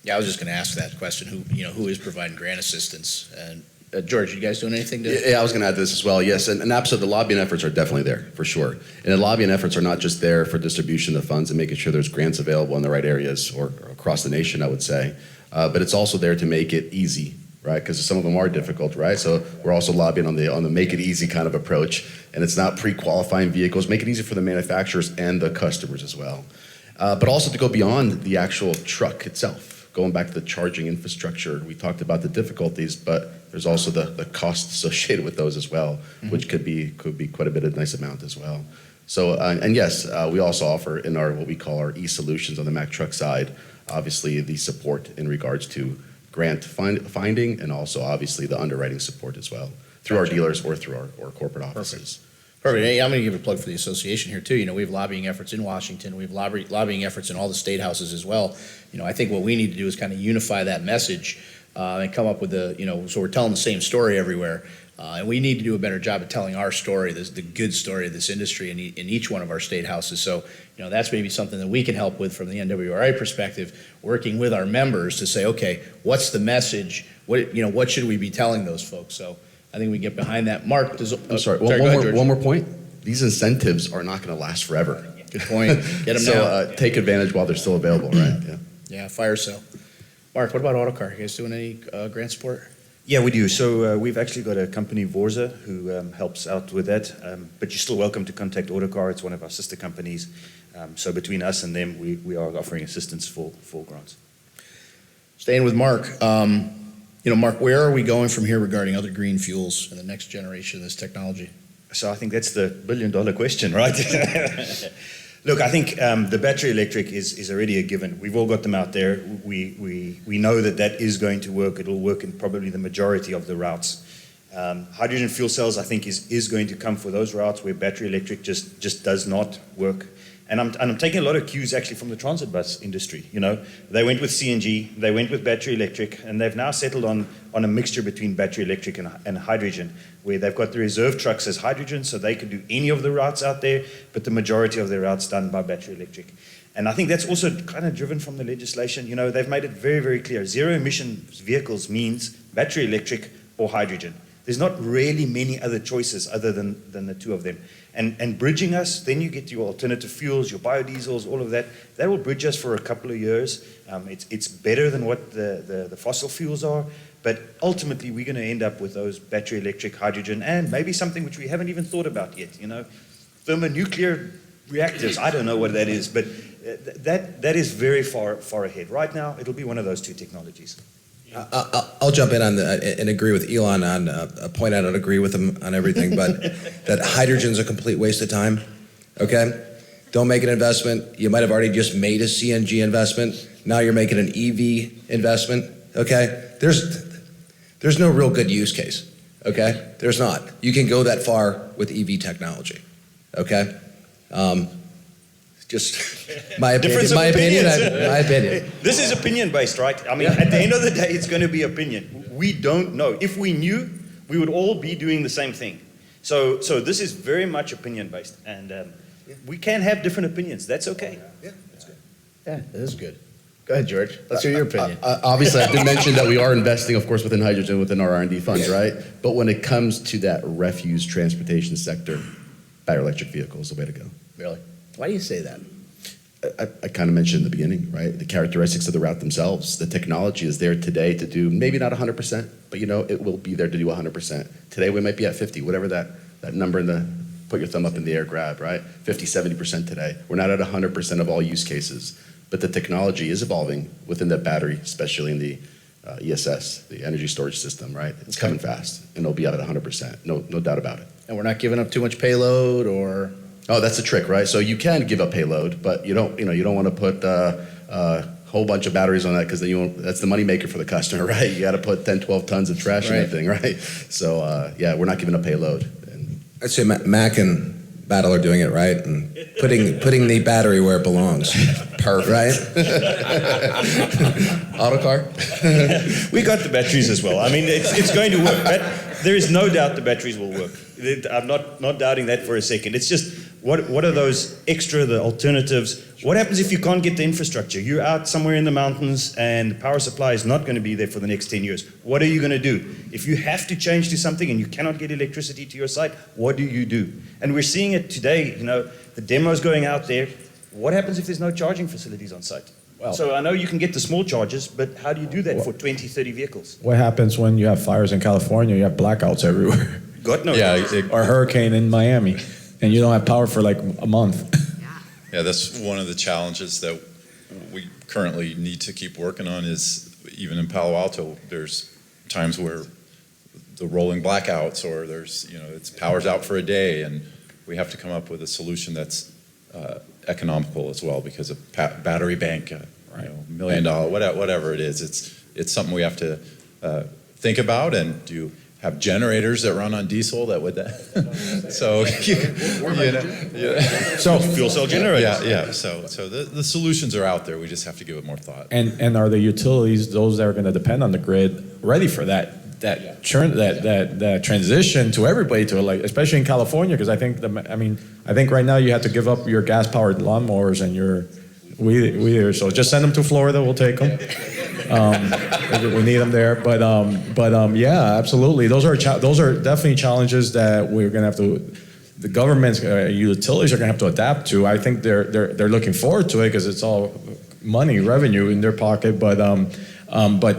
Yeah, I was just going to ask that question. Who is providing grant assistance? And George, you guys doing anything to? Yeah, I was going to add this as well. Yes, and absolutely, the lobbying efforts are definitely there for sure. And the lobbying efforts are not just there for distribution of funds and making sure there's grants available in the right areas or across the nation, I would say. But it's also there to make it easy, right? Because some of them are difficult, right? So we're also lobbying on the make it easy kind of approach, and it's not pre-qualifying vehicles. Make it easy for the manufacturers and the customers as well. But also to go beyond the actual truck itself. Going back to the charging infrastructure, we talked about the difficulties, but there's also the costs associated with those as well, which could be quite a nice amount as well. So, and yes, we also offer in our what we call our e-solutions on the Mack Truck side, obviously the support in regards to grant finding and also obviously the underwriting support as well through our dealers or through our corporate offices. Perfect. Hey, I'm going to give a plug for the association here too. We have lobbying efforts in Washington. We have lobbying efforts in all the state houses as well. I think what we need to do is kind of unify that message and come up with so we're telling the same story everywhere. And we need to do a better job of telling our story, the good story of this industry in each one of our state houses. So, that's maybe something that we can help with from the NWRA perspective, working with our members to say, okay, what's the message? What should we be telling those folks? So I think we get behind that. Mark, I'm sorry. One more point. These incentives are not going to last forever. Good point. Get them so take advantage while they're still available, right? Yeah. Yeah, fire sale. Mark, what about Autocar? You guys doing any grant support? Yeah, we do. So we've actually got a company, Vorza, who helps out with that. But you're still welcome to contact Autocar. It's one of our sister companies. So between us and them, we are offering assistance for grants. Staying with Mark. Mark, where are we going from here regarding other green fuels and the next generation of this technology? So I think that's the billion-dollar question, right? Look, I think the battery electric is already a given. We've all got them out there. We know that is going to work. It'll work in probably the majority of the routes. Hydrogen fuel cells, I think, is going to come for those routes where battery electric just does not work. And I'm taking a lot of cues actually from the transit bus industry. You know, they went with CNG, they went with battery electric, and they've now settled on a mixture between battery electric and hydrogen, where they've got the reserve trucks as hydrogen, so they could do any of the routes out there, but the majority of their routes done by battery electric. And I think that's also kind of driven from the legislation. You know, they've made it very, very clear. Zero emission vehicles means battery electric or hydrogen. There's not really many other choices other than the two of them. And bridging us, then you get your alternative fuels, your biodiesels, all of that. That will bridge us for a couple of years. It's better than what the fossil fuels are, but ultimately we're going to end up with those battery electric, hydrogen, and maybe something which we haven't even thought about yet. You know, thermonuclear reactors. I don't know what that is, but that is very far ahead. Right now, it'll be one of those two technologies. I'll jump in on and agree with Elon on a point. I don't agree with him on everything, but that hydrogen's a complete waste of time. Okay, don't make an investment. You might have already just made a CNG investment. Now you're making an EV investment. Okay, there's no real good use case. Okay, there's not. You can go that far with EV technology. Okay. Just my opinion. My opinion. This is opinion based, right? I mean, at the end of the day, it's going to be opinion. We don't know. If we knew, we would all be doing the same thing. So this is very much opinion based, and we can have different opinions. That's okay. Yeah, that's good. Yeah, that is good. Go ahead, George. Let's hear your opinion. Obviously, I did mention that we are investing, of course, within hydrogen, within our R&D funds, right? But when it comes to that refuse transportation sector, battery electric vehicle is the way to go. Really? Why do you say that? I kind of mentioned in the beginning, right? The characteristics of the route themselves. The technology is there today to do maybe not 100%, but you know, it will be there to do 100%. Today we might be at 50, whatever that number in the, put your thumb up in the air, grab, right? 50, 70% today. We're not at 100% of all use cases, but the technology is evolving within the battery, especially in the ESS, the energy storage system, right? It's coming fast, and it'll be up at 100%, no doubt about it. And we're not giving up too much payload, or? Oh, that's the trick, right? So you can give up payload, but you don't want to put a whole bunch of batteries on that, because then that's the money maker for the customer, right? You got to put 10, 12 tons of trash in that thing, right? So yeah, we're not giving up payload. And I'd say Mac and Battle are doing it right and putting the battery where it belongs. Perfect. Right? Autocar? We got the batteries as well. I mean, it's going to work. There is no doubt the batteries will work. I'm not doubting that for a second. It's just, what are those extra, the alternatives? What happens if you can't get the infrastructure? You're out somewhere in the mountains and the power supply is not going to be there for the next 10 years. What are you going to do? If you have to change to something and you cannot get electricity to your site, what do you do? And we're seeing it today, you know, the demo's going out there. What happens if there's no charging facilities on site? Well, so I know you can get the small charges, but how do you do that for 20, 30 vehicles? What happens when you have fires in California? You have blackouts everywhere. God knows. Yeah, or a hurricane in Miami, and you don't have power for like a month. Yeah, that's one of the challenges that we currently need to keep working on. Is even in Palo Alto, there's times where the rolling blackouts, or there's, you know, it's power's out for a day, and we have to come up with a solution that's economical as well, because a battery bank, you know, $1 million, whatever it is, it's something we have to think about. And do have generators that run on diesel that would so so fuel cell generators. So the solutions are out there. We just have to give it more thought. And are the utilities, those that are going to depend on the grid, ready for that transition to everybody to, like, especially in California? Because I think right now you have to give up your gas powered lawnmowers and your weeders. So just send them to Florida. We'll take them. We need them there. But yeah, absolutely. Those are definitely challenges that we're going to have to. The government's utilities are going to have to adapt to. I think they're looking forward to it because it's all money, revenue in their pocket. But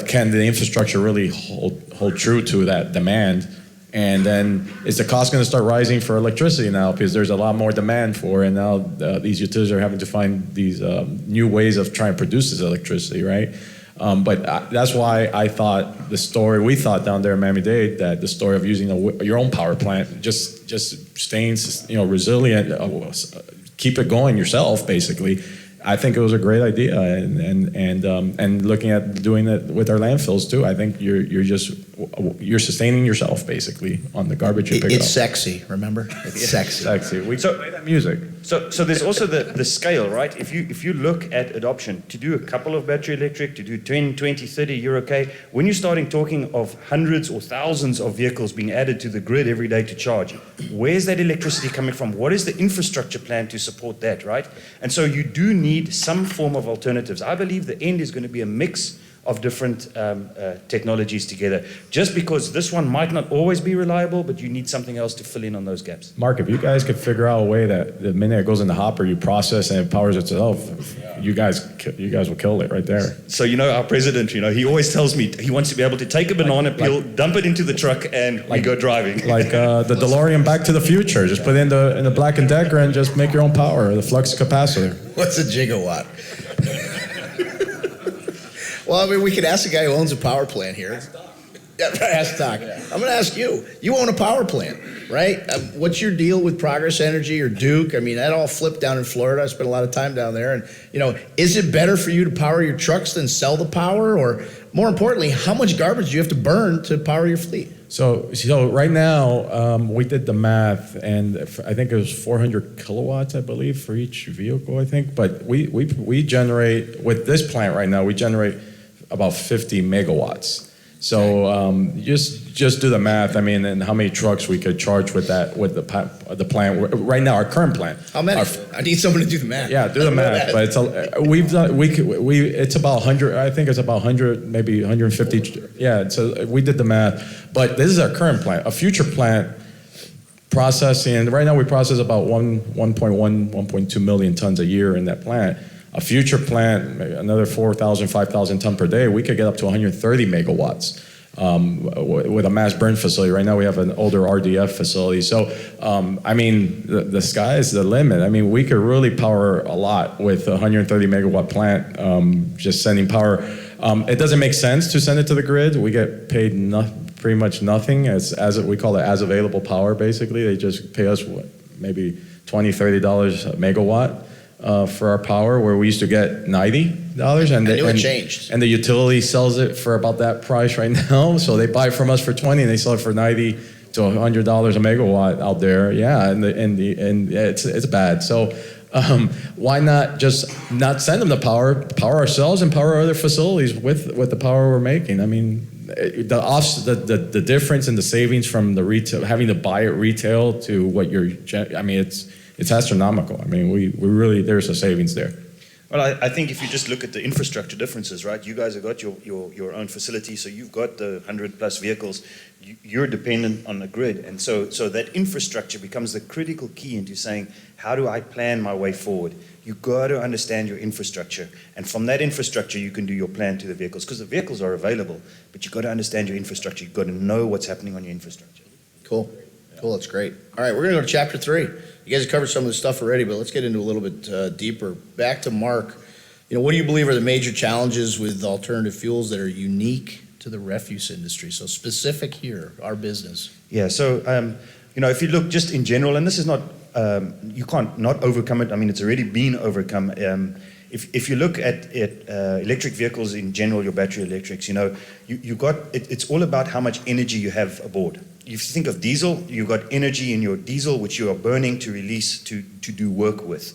can the infrastructure really hold true to that demand? And then is the cost going to start rising for electricity now, because there's a lot more demand for it, and now these utilities are having to find these new ways of trying to produce this electricity, right? But that's why we thought down there in Miami-Dade, that the story of using your own power plant, just staying, resilient, keep it going yourself, basically. I think it was a great idea, and looking at doing it with our landfills too. I think you're sustaining yourself basically on the garbage you pick up. It's sexy, remember? It's sexy. Sexy. We play that music. So there's also the scale, right? If you look at adoption, to do a couple of battery electric, to do 10, 20, 30, you're okay. When you're starting talking of hundreds or thousands of vehicles being added to the grid every day to charge, where's that electricity coming from? What is the infrastructure plan to support that, right? And so you do need some form of alternatives. I believe the end is going to be a mix of different technologies together. Just because this one might not always be reliable, but you need something else to fill in on those gaps. Mark, if you guys could figure out a way that the minute it goes in the hopper, you process and it powers itself, you guys will kill it right there. So our president, he always tells me he wants to be able to take a banana peel, dump it into the truck, and we go driving. Like the DeLorean Back to the Future. Just put it in the Black & Decker and just make your own power, the flux capacitor. What's a gigawatt? Well, I mean, we could ask the guy who owns a power plant here. Yeah, ask Doc. I'm going to ask you. You own a power plant, right? What's your deal with Progress Energy or Duke? I mean, that all flipped down in Florida. I spent a lot of time down there. And, is it better for you to power your trucks than sell the power? Or more importantly, how much garbage do you have to burn to power your fleet? So right now, we did the math, and I think it was 400 kilowatts, I believe, for each vehicle, I think. But we generate, with this plant right now, we generate about 50 megawatts. So just do the math. I mean, and how many trucks we could charge with that, with the plant right now, our current plant. How many? I need someone to do the math. Yeah, do the math. But it's about 100. I think it's about 100, maybe 150. Yeah. So we did the math. But this is our current plant. A future plant processing. Right now, we process about 1.2 million tons a year in that plant. A future plant, another 4,000, 5,000 ton per day, we could get up to 130 megawatts with a mass burn facility. Right now we have an older RDF facility. So, I mean, the sky is the limit. I mean, we could really power a lot with a 130 megawatt plant, just sending power. It doesn't make sense to send it to the grid. We get paid pretty much nothing as we call it as available power, basically. They just pay us maybe $20, $30 a megawatt. For our power, where we used to get $90, and it changed. And the utility sells it for about that price right now. So they buy from us for $20, and they sell it for $90 to $100 a megawatt out there. Yeah, and it's bad. So why not just not send them the power ourselves, and power other facilities with the power we're making? I mean, the difference in the savings from the retail, having to buy it retail to what it's astronomical. I mean, we really, there's a savings there. Well, I think if you just look at the infrastructure differences, right? You guys have got your own facility, so you've got the 100 plus vehicles. You're dependent on the grid, and so that infrastructure becomes the critical key into saying, how do I plan my way forward? You've got to understand your infrastructure, and from that infrastructure, you can do your plan to the vehicles, because the vehicles are available, but you've got to understand your infrastructure. You've got to know what's happening on your infrastructure. Cool, that's great. All right, we're going to go to chapter 3. You guys have covered some of the stuff already, but let's get into a little bit deeper. Back to Mark. What do you believe are the major challenges with alternative fuels that are unique to the refuse industry? So specific here, our business. Yeah, so, if you look just in general, and this is not, you can't not overcome it. I mean, it's already been overcome. If you look at electric vehicles in general, your battery electrics, it's all about how much energy you have aboard. If you think of diesel, you've got energy in your diesel which you are burning to release to do work with.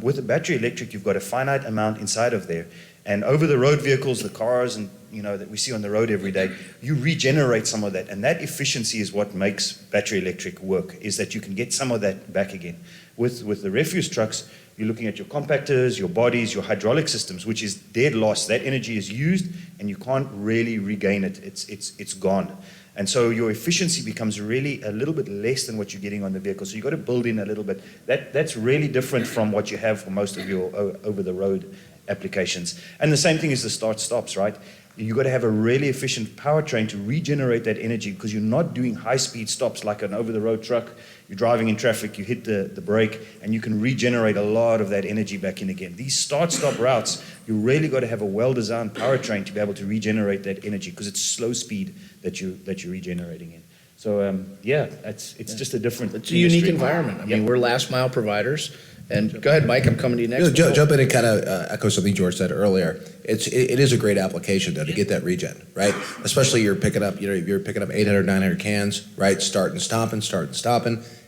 With a battery electric, you've got a finite amount inside of there. And over the road vehicles, the cars and that we see on the road every day, you regenerate some of that. And that efficiency is what makes battery electric work, is that you can get some of that back again. With the refuse trucks, you're looking at your compactors, your bodies, your hydraulic systems, which is dead loss. That energy is used and you can't really regain it. It's gone. And so your efficiency becomes really a little bit less than what you're getting on the vehicle. So you've got to build in a little bit. That's really different from what you have for most of your over-the-road applications. And the same thing is the start-stops, right? You've got to have a really efficient powertrain to regenerate that energy, because you're not doing high-speed stops like an over-the-road truck. You're driving in traffic, you hit the brake, and you can regenerate a lot of that energy back in again. These start-stop routes, you really got to have a well-designed powertrain to be able to regenerate that energy, because it's slow speed that you're regenerating in. So it's just a different. It's a unique environment. I mean, we're last mile providers. And go ahead, Mike. I'm coming to you next. Jump in and kind of echo something George said earlier. It is a great application though to get that regen, right? Especially you're picking up 800, 900 cans, right? Start and stopping.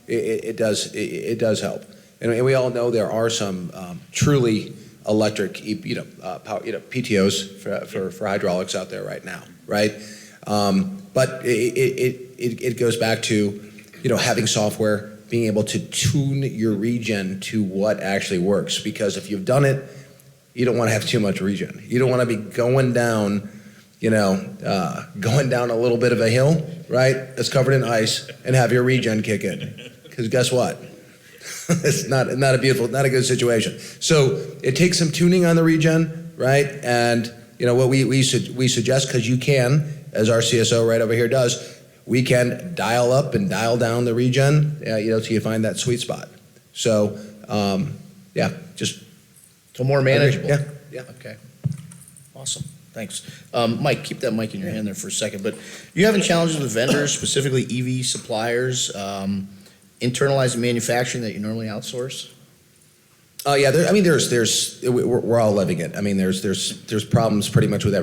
It does help. And we all know there are some truly electric, PTOs for hydraulics out there right now, right? But it goes back to, having software, being able to tune your regen to what actually works. Because if you've done it, you don't want to have too much regen. You don't want to be going down, going down a little bit of a hill, right? That's covered in ice and have your regen kick in. Because guess what? It's not a good situation. So it takes some tuning on the regen, right? And what we suggest, because you can, as our CSO right over here does, we can dial up and dial down the regen, till you find that sweet spot. So, just So more manageable. Yeah. Okay. Awesome. Thanks. Mike, keep that mic in your hand there for a second. But you having challenges with vendors, specifically EV suppliers, internalizing manufacturing that you normally outsource? We're all living it. I mean, there's problems pretty much with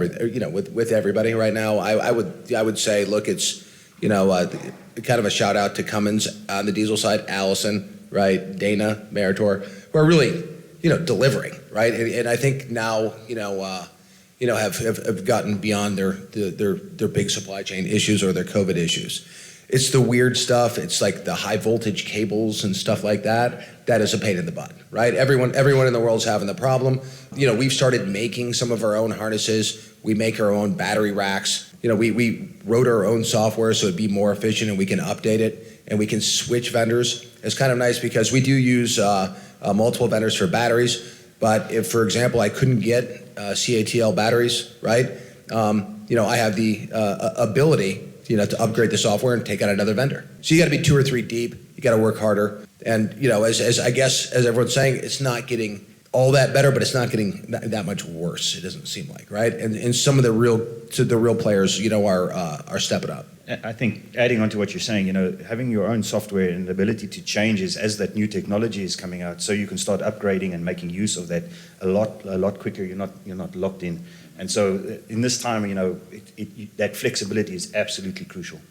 with everybody right now. I would say, look, it's, kind of a shout out to Cummins on the diesel side, Allison, right, Dana, Meritor, who are really, delivering, right? And I think now, have gotten beyond their big supply chain issues or their COVID issues. It's the weird stuff. It's like the high voltage cables and stuff like that. That is a pain in the butt, right? Everyone in the world's having the problem. We've started making some of our own harnesses. We make our own battery racks. We wrote our own software so it'd be more efficient and we can update it and we can switch vendors. It's kind of nice because we do use multiple vendors for batteries. But if, for example, I couldn't get CATL batteries, right? I have the ability to upgrade the software and take out another vendor. So you got to be 2 or 3 deep. You got to work harder. And as everyone's saying, it's not getting all that better, but it's not getting that much worse. It doesn't seem like, right? And some of the real players, are stepping up. I think adding on to what you're saying, having your own software and the ability to change as that new technology is coming out, so you can start upgrading and making use of that a lot quicker. You're not locked in. And so in this time, that flexibility is absolutely crucial.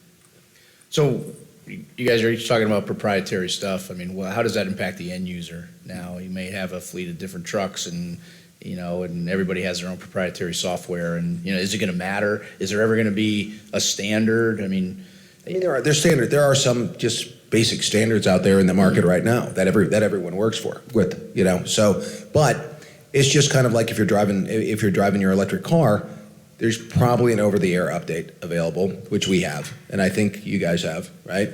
So you guys are each talking about proprietary stuff. I mean, how does that impact the end user now? You may have a fleet of different trucks and everybody has their own proprietary software. And, is it going to matter? Is there ever going to be a standard? There's standard. There are some just basic standards out there in the market right now that everyone works with. So, but it's just kind of like if you're driving your electric car, there's probably an over-the-air update available, which we have, and I think you guys have, right?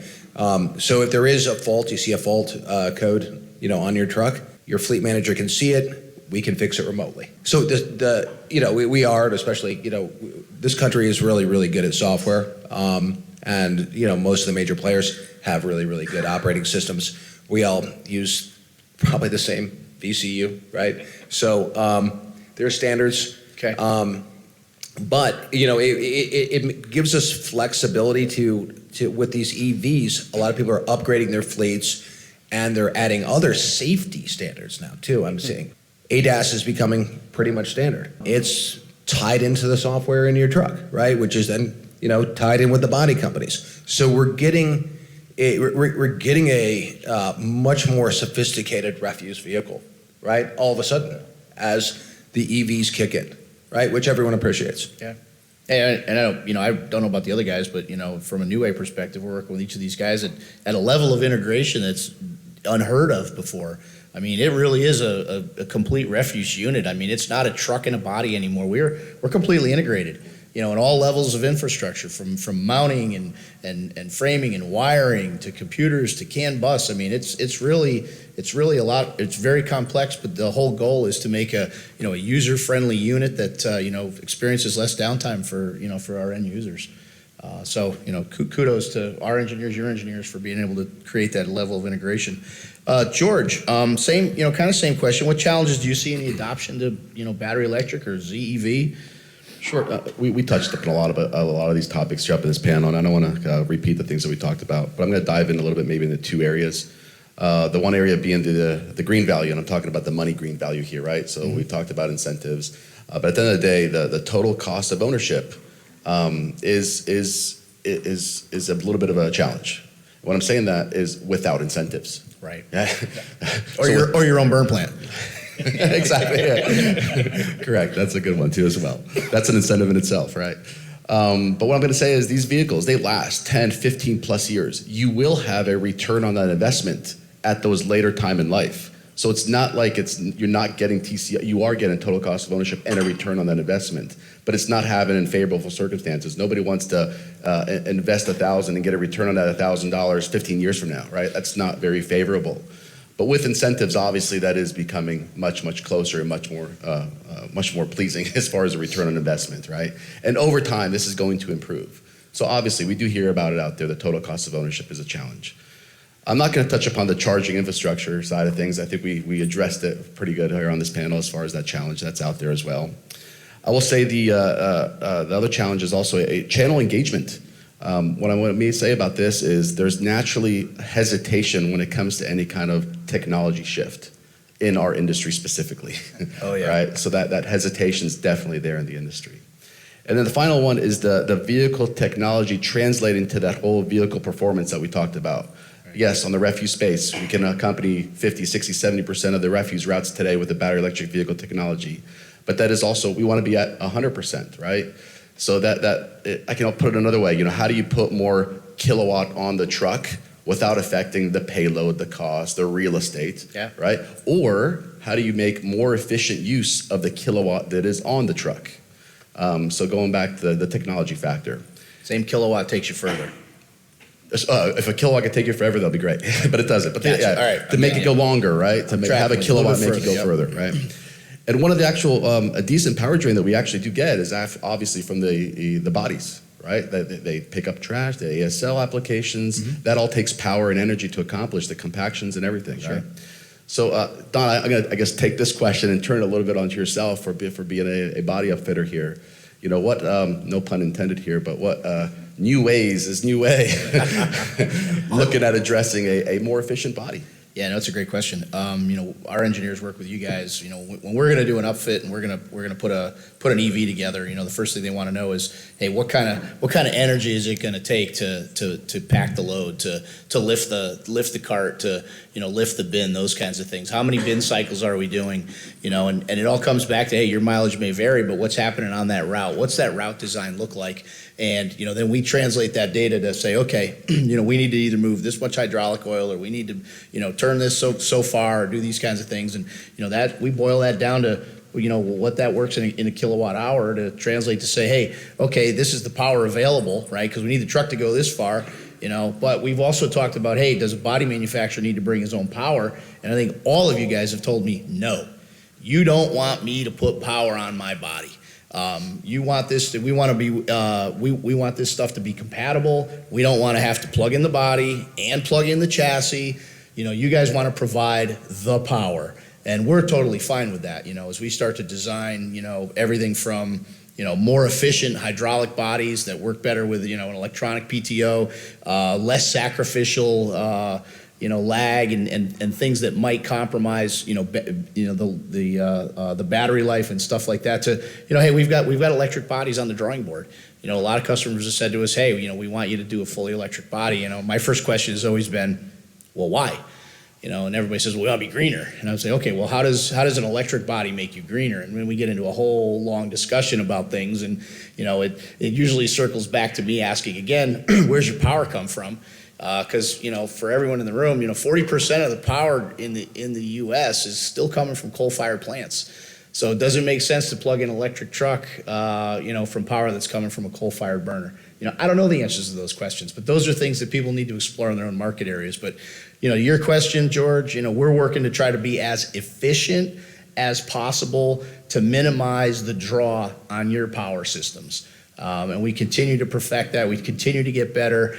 So if there is a fault, you see a fault code, on your truck, your fleet manager can see it. We can fix it remotely. So we are, especially, this country is really, really good at software, and most of the major players have really, really good operating systems. We all use probably the same VCU, right? So there are standards. Okay. But it gives us flexibility to with these EVs. A lot of people are upgrading their fleets, and they're adding other safety standards now too. I'm seeing ADAS is becoming pretty much standard. It's tied into the software in your truck, right? Which is then tied in with the body companies. So we're getting a much more sophisticated refuse vehicle, right? All of a sudden, as the EVs kick in, right? Which everyone appreciates. Yeah. And I don't know about the other guys, but from a New Way perspective, we're working with each of these guys at a level of integration that's unheard of before. I mean, it really is a complete refuse unit. I mean, it's not a truck and a body anymore. We're completely integrated, in all levels of infrastructure, from mounting and framing and wiring to computers to CAN bus. I mean, it's really a lot. It's very complex, but the whole goal is to make a user-friendly unit that experiences less downtime for our end users. So kudos to our engineers, your engineers, for being able to create that level of integration. George, same question. What challenges do you see in the adoption to battery electric or ZEV? Sure. We touched upon a lot of these topics here up in this panel, and I don't want to repeat the things that we talked about, but I'm going to dive in a little bit maybe into 2 areas. The one area being the green value, and I'm talking about the money green value here, right? So we've talked about incentives, but at the end of the day, the total cost of ownership is a little bit of a challenge. What I'm saying that is without incentives. Right. Yeah. Or your own burn plant. Exactly. Yeah. Correct. That's a good one too as well. That's an incentive in itself, right? But what I'm going to say is these vehicles, they last 10, 15 plus years. You will have a return on that investment at those later time in life. So it's not like you're not getting TCO, you are getting total cost of ownership and a return on that investment, but it's not having in favorable circumstances. Nobody wants to invest $1,000 and get a return on that $1,000 15 years from now, right? That's not very favorable. But with incentives, obviously, that is becoming much, much closer and much more pleasing as far as a return on investment, right? And over time, this is going to improve. So obviously, we do hear about it out there. The total cost of ownership is a challenge. I'm not going to touch upon the charging infrastructure side of things. I think we addressed it pretty good here on this panel as far as that challenge that's out there as well. I will say the other challenge is also a channel engagement. What I want to say about this is there's naturally hesitation when it comes to any kind of technology shift in our industry specifically. Oh, yeah. Right? So that hesitation is definitely there in the industry. And then the final one is the vehicle technology translating to that whole vehicle performance that we talked about. Yes, on the refuse space, we can accompany 50, 60, 70% of the refuse routes today with the battery electric vehicle technology. But that is also, we want to be at 100%, right? So I can put it another way, how do you put more kilowatt on the truck without affecting the payload, the cost, the real estate, Yeah. right? Or how do you make more efficient use of the kilowatt that is on the truck? So going back to the technology factor. Same kilowatt takes you further. If a kilowatt could take you forever, that'd be great, but it doesn't. But Gotcha. yeah, All right. to make it go longer, right? To have a tracking kilowatt a little make bit it go further, right? And one of the actual a decent power drain that we actually do get is obviously from the bodies, right? They pick up trash, the ASL applications. Mm-hmm. That all takes power and energy to accomplish the compactions and everything, Sure. right? So Don, I'm gonna take this question and turn it a little bit onto yourself for being a body upfitter here. What? No pun intended here, but what? New ways is new way. Looking at addressing a more efficient body. Yeah, no, it's a great question. Our engineers work with you guys. When we're going to do an upfit and we're going to put an EV together, the first thing they want to know is, hey, what kind of energy is it going to take to pack the load, to lift the cart, to lift the bin, those kinds of things. How many bin cycles are we doing? And it all comes back to, hey, your mileage may vary, but what's happening on that route? What's that route design look like? And then we translate that data to say, okay, we need to either move this much hydraulic oil, or we need to turn this so far, or do these kinds of things. And that we boil that down to what that works in a kilowatt hour to translate to say, hey, okay, this is the power available, right? Because we need the truck to go this far. But we've also talked about, hey, does a body manufacturer need to bring his own power? And I think all of you guys have told me, no, you don't want me to put power on my body. You want this. We want to be. We want this stuff to be compatible. We don't want to have to plug in the body and plug in the chassis. You guys want to provide the power, and we're totally fine with that. As we start to design, everything from more efficient hydraulic bodies that work better with an electronic PTO, less sacrificial. Lag and things that might compromise, the battery life and stuff like that. To hey, we've got electric bodies on the drawing board. A lot of customers have said to us, hey, we want you to do a fully electric body. My first question has always been, well, why? And everybody says, well, we ought to be greener. And I would say, okay, well, how does an electric body make you greener? And then we get into a whole long discussion about things, and it usually circles back to me asking again, where's your power come from? Because for everyone in the room, 40% of the power in the U.S. is still coming from coal-fired plants. So it doesn't make sense to plug in an electric truck, from power that's coming from a coal-fired burner. I don't know the answers to those questions, but those are things that people need to explore in their own market areas. But your question, George, we're working to try to be as efficient as possible to minimize the draw on your power systems. And we continue to perfect that. We continue to get better.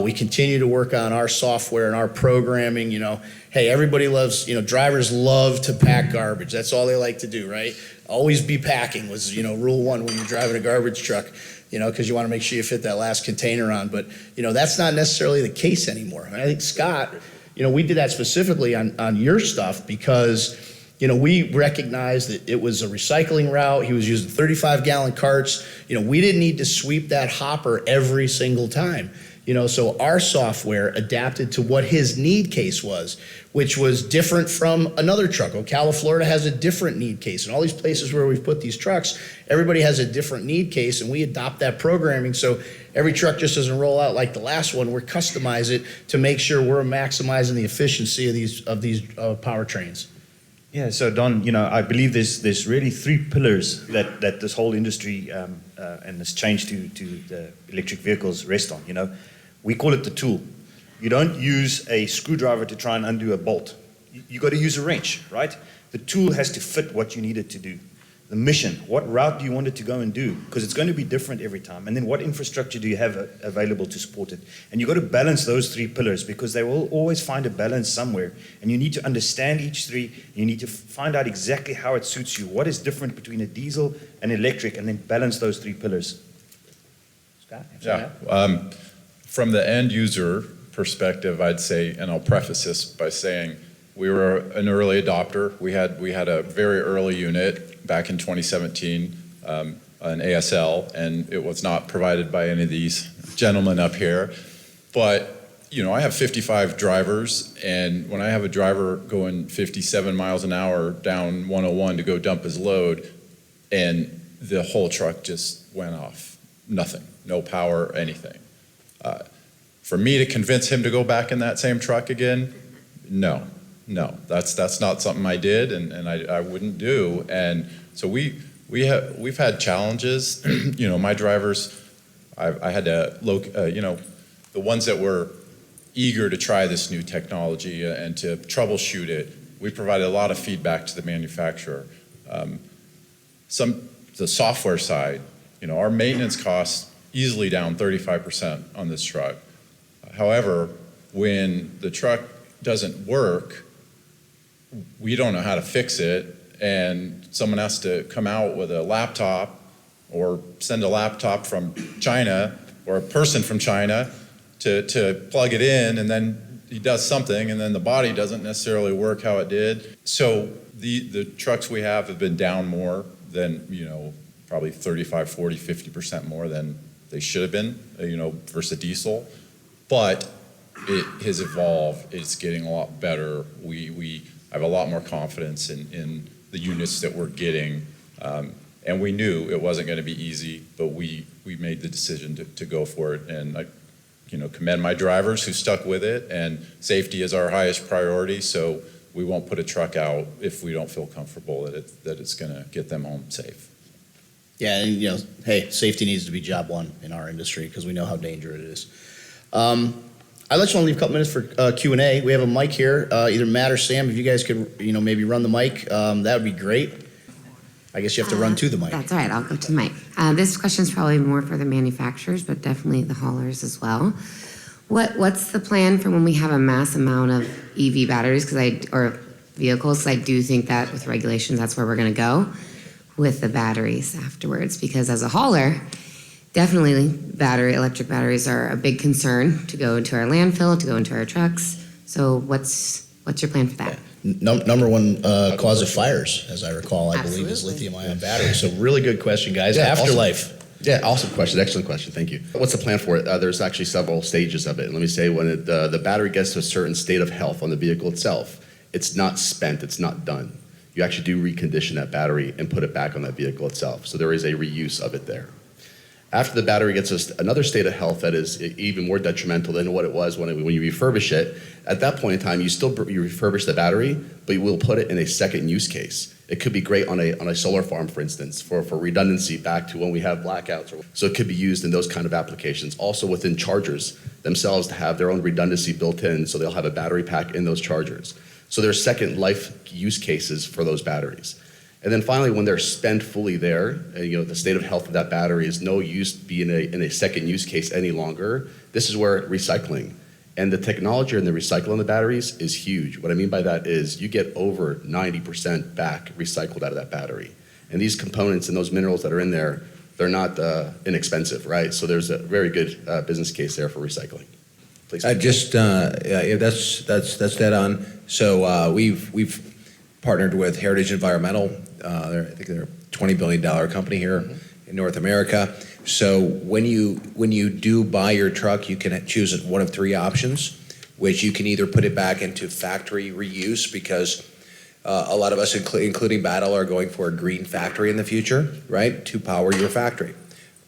We continue to work on our software and our programming. Hey, everybody loves, drivers love to pack garbage. That's all they like to do, right? Always be packing was, rule one when you're driving a garbage truck, because you want to make sure you fit that last container on. But, that's not necessarily the case anymore. And I think, Scott, we did that specifically on your stuff because we recognized that it was a recycling route. He was using 35-gallon carts. We didn't need to sweep that hopper every single time. So our software adapted to what his need case was, which was different from another truck. Ocala, Florida has a different need case. And all these places where we've put these trucks, everybody has a different need case, and we adopt that programming. So every truck just doesn't roll out like the last one. We customize it to make sure we're maximizing the efficiency of these powertrains. Yeah, so Don, I believe there's really three pillars that this whole industry and this change to the electric vehicles rest on. We call it the tool. You don't use a screwdriver to try and undo a bolt. You got to use a wrench, right? The tool has to fit what you need it to do. The mission, what route do you want it to go and do? Because it's going to be different every time. And then what infrastructure do you have available to support it? And you've got to balance those three pillars, because they will always find a balance somewhere. And you need to understand each three. You need to find out exactly how it suits you. What is different between a diesel and electric, and then balance those three pillars. Scott? Yeah. From the end user perspective, I'd say, and I'll preface this by saying, we were an early adopter. We had a very early unit back in 2017, an ASL, and it was not provided by any of these gentlemen up here. But, I have 55 drivers, and when I have a driver going 57 miles an hour down 101 to go dump his load, and the whole truck just went off. Nothing, no power, anything. For me to convince him to go back in that same truck again, no, that's not something I did, and I wouldn't do. And so we've had challenges. My drivers, I had to the ones that were eager to try this new technology and to troubleshoot it. We provided a lot of feedback to the manufacturer. The software side, our maintenance costs easily down 35% on this truck. However, when the truck doesn't work, we don't know how to fix it, and someone has to come out with a laptop or send a laptop from China or a person from China to plug it in, and then he does something, and then the body doesn't necessarily work how it did. So the trucks we have been down more than, probably 35, 40, 50% more than they should have been, versus diesel. But it has evolved. It's getting a lot better. We have a lot more confidence in the units that we're getting. And we knew it wasn't going to be easy, but we made the decision to go for it. And I commend my drivers who stuck with it. And safety is our highest priority, so we won't put a truck out if we don't feel comfortable that it's going to get them home safe. Yeah, and hey, safety needs to be job one in our industry, because we know how dangerous it is. I'd let you leave a couple minutes for Q&A. We have a mic here. Either Matt or Sam, if you guys could, maybe run the mic, that would be great. I guess you have to run to the mic. That's all right. I'll go to the mic. This question is probably more for the manufacturers, but definitely the haulers as well. What's the plan for when we have a mass amount of EV batteries, or vehicles? Because I do think that with regulations, that's where we're going to go with the batteries afterwards. Because as a hauler, definitely electric batteries are a big concern to go into our landfill, to go into our trucks. So what's your plan for that? Number one cause of fires, as I recall, I believe, is lithium-ion batteries. So really good question, guys. Yeah, Afterlife. Awesome. Yeah, awesome question. Excellent question. Thank you. What's the plan for it? There's actually several stages of it. Let me say, when the battery gets to a certain state of health on the vehicle itself, it's not spent, it's not done. You actually do recondition that battery and put it back on that vehicle itself. So there is a reuse of it there. After the battery gets another state of health that is even more detrimental than what it was when you refurbish it, at that point in time, you refurbish the battery, but you will put it in a second use case. It could be great on a solar farm, for instance, for redundancy back to when we have blackouts. So it could be used in those kind of applications. Also within chargers themselves, to have their own redundancy built in, so they'll have a battery pack in those chargers. So there's second life use cases for those batteries. And then finally, when they're spent fully there, the state of health of that battery is no use being in a second use case any longer. This is where recycling and the technology in the recycling of the batteries is huge. What I mean by that is you get over 90% back recycled out of that battery. And these components and those minerals that are in there, they're not inexpensive, right? So there's a very good business case there for recycling. Please. That's dead on. So we've partnered with Heritage Environmental. I think they're a $20 billion company here in North America. So when you do buy your truck, you can choose one of three options, which you can either put it back into factory reuse, because a lot of us, including Battle, are going for a green factory in the future, right, to power your factory.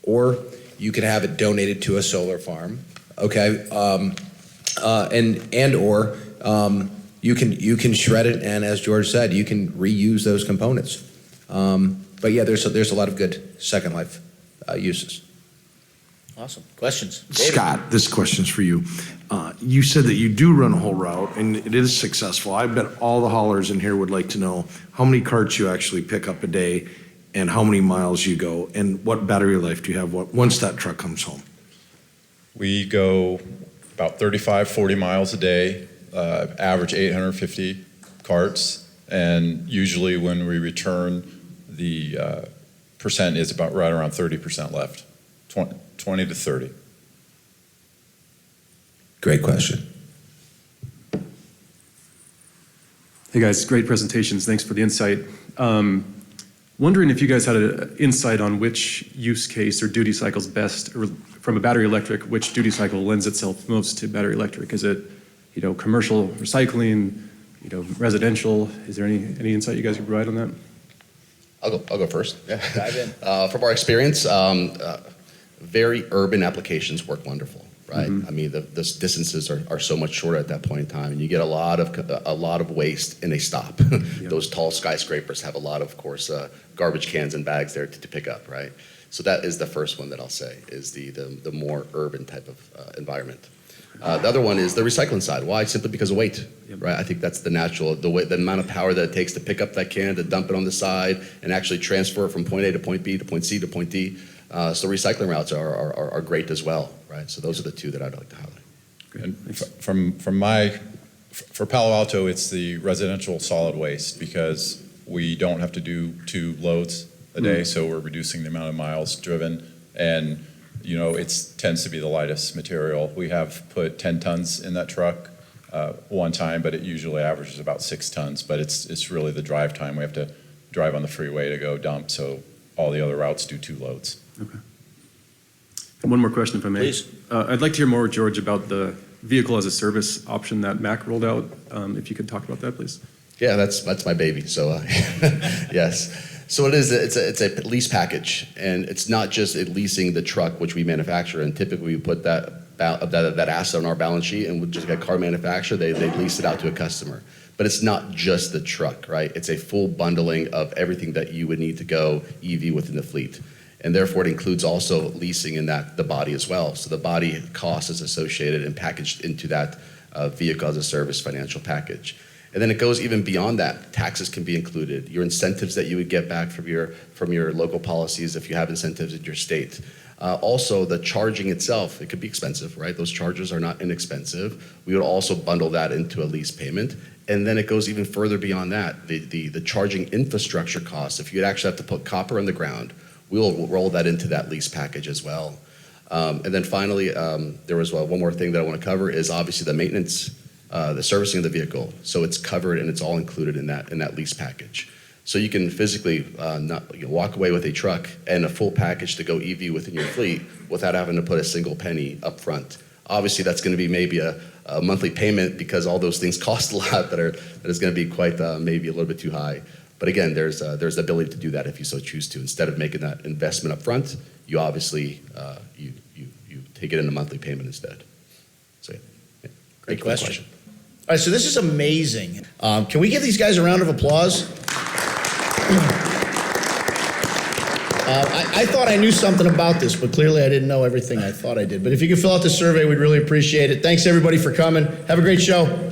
Or you can have it donated to a solar farm, okay, or you can shred it, and as George said, you can reuse those components. But yeah, there's a lot of good Second Life uses. Awesome. Questions? David? Scott, this question's for you. You said that you do run a whole route, and it is successful. I bet all the haulers in here would like to know how many carts you actually pick up a day and how many miles you go, and what battery life do you have once that truck comes home? We go about 35, 40 miles a day, average 850 carts, and usually when we return, the percent is about right around 30% left, 20 to 30. Great question. Hey guys, great presentations. Thanks for the insight. Wondering if you guys had an insight on which use case or duty cycle's best, or from a battery electric, which duty cycle lends itself most to battery electric? Is it, commercial recycling, residential? Is there any insight you guys can provide on that? I'll go first. Yeah. Dive in. From our experience, very urban applications work wonderful, right? Mm-hmm. I mean, the distances are so much shorter at that point in time, and you get a lot of waste, and they stop. Yep. Those tall skyscrapers have a lot of course, garbage cans and bags there to pick up, right? So that is the first one that I'll say is the more urban type of environment. The other one is the recycling side. Why? Simply because of weight, Yep. right? I think that's the amount of power that it takes to pick up that can, to dump it on the side, and actually transfer it from point A to point B to point C to point D. So recycling routes are great as well, right? So those are the two that I'd like to highlight. And for Palo Alto, it's the residential solid waste, because we don't have to do 2 loads a day, so we're reducing the amount of miles driven, and it tends to be the lightest material. We have put 10 tons in that truck one time, but it usually averages about 6 tons, but it's really the drive time. We have to drive on the freeway to go dump, so all the other routes do 2 loads. Okay. And one more question, if I may. Please. I'd like to hear more, George, about the vehicle as a service option that Mac rolled out. If you could talk about that, please. Yeah, that's my baby. So yes. So it is. It's a lease package, and it's not just leasing the truck which we manufacture. And typically, we put that asset on our balance sheet, and we just got car manufacturer. They lease it out to a customer. But it's not just the truck, right? It's a full bundling of everything that you would need to go EV within the fleet, and therefore it includes also leasing in the body as well. So the body cost is associated and packaged into that vehicle as a service financial package. And then it goes even beyond that. Taxes can be included. Your incentives that you would get back from your local policies if you have incentives in your state. Also, the charging itself, it could be expensive, right? Those chargers are not inexpensive. We would also bundle that into a lease payment. And then it goes even further beyond that. The charging infrastructure costs, if you'd actually have to put copper in the ground, we'll roll that into that lease package as well. And then finally, there was one more thing that I want to cover is obviously the maintenance, the servicing of the vehicle. So it's covered and it's all included in that lease package. So you can physically walk away with a truck and a full package to go EV within your fleet without having to put a single penny up front. Obviously, that's going to be maybe a monthly payment because all those things cost a lot that is going to be quite maybe a little bit too high. But again, there's the ability to do that if you so choose to. Instead of making that investment up front, you obviously you take it in a monthly payment instead. So, yeah. Great question. All right, so this is amazing. Can we give these guys a round of applause? I thought I knew something about this, but clearly I didn't know everything I thought I did. But if you could fill out the survey, we'd really appreciate it. Thanks, everybody, for coming. Have a great show.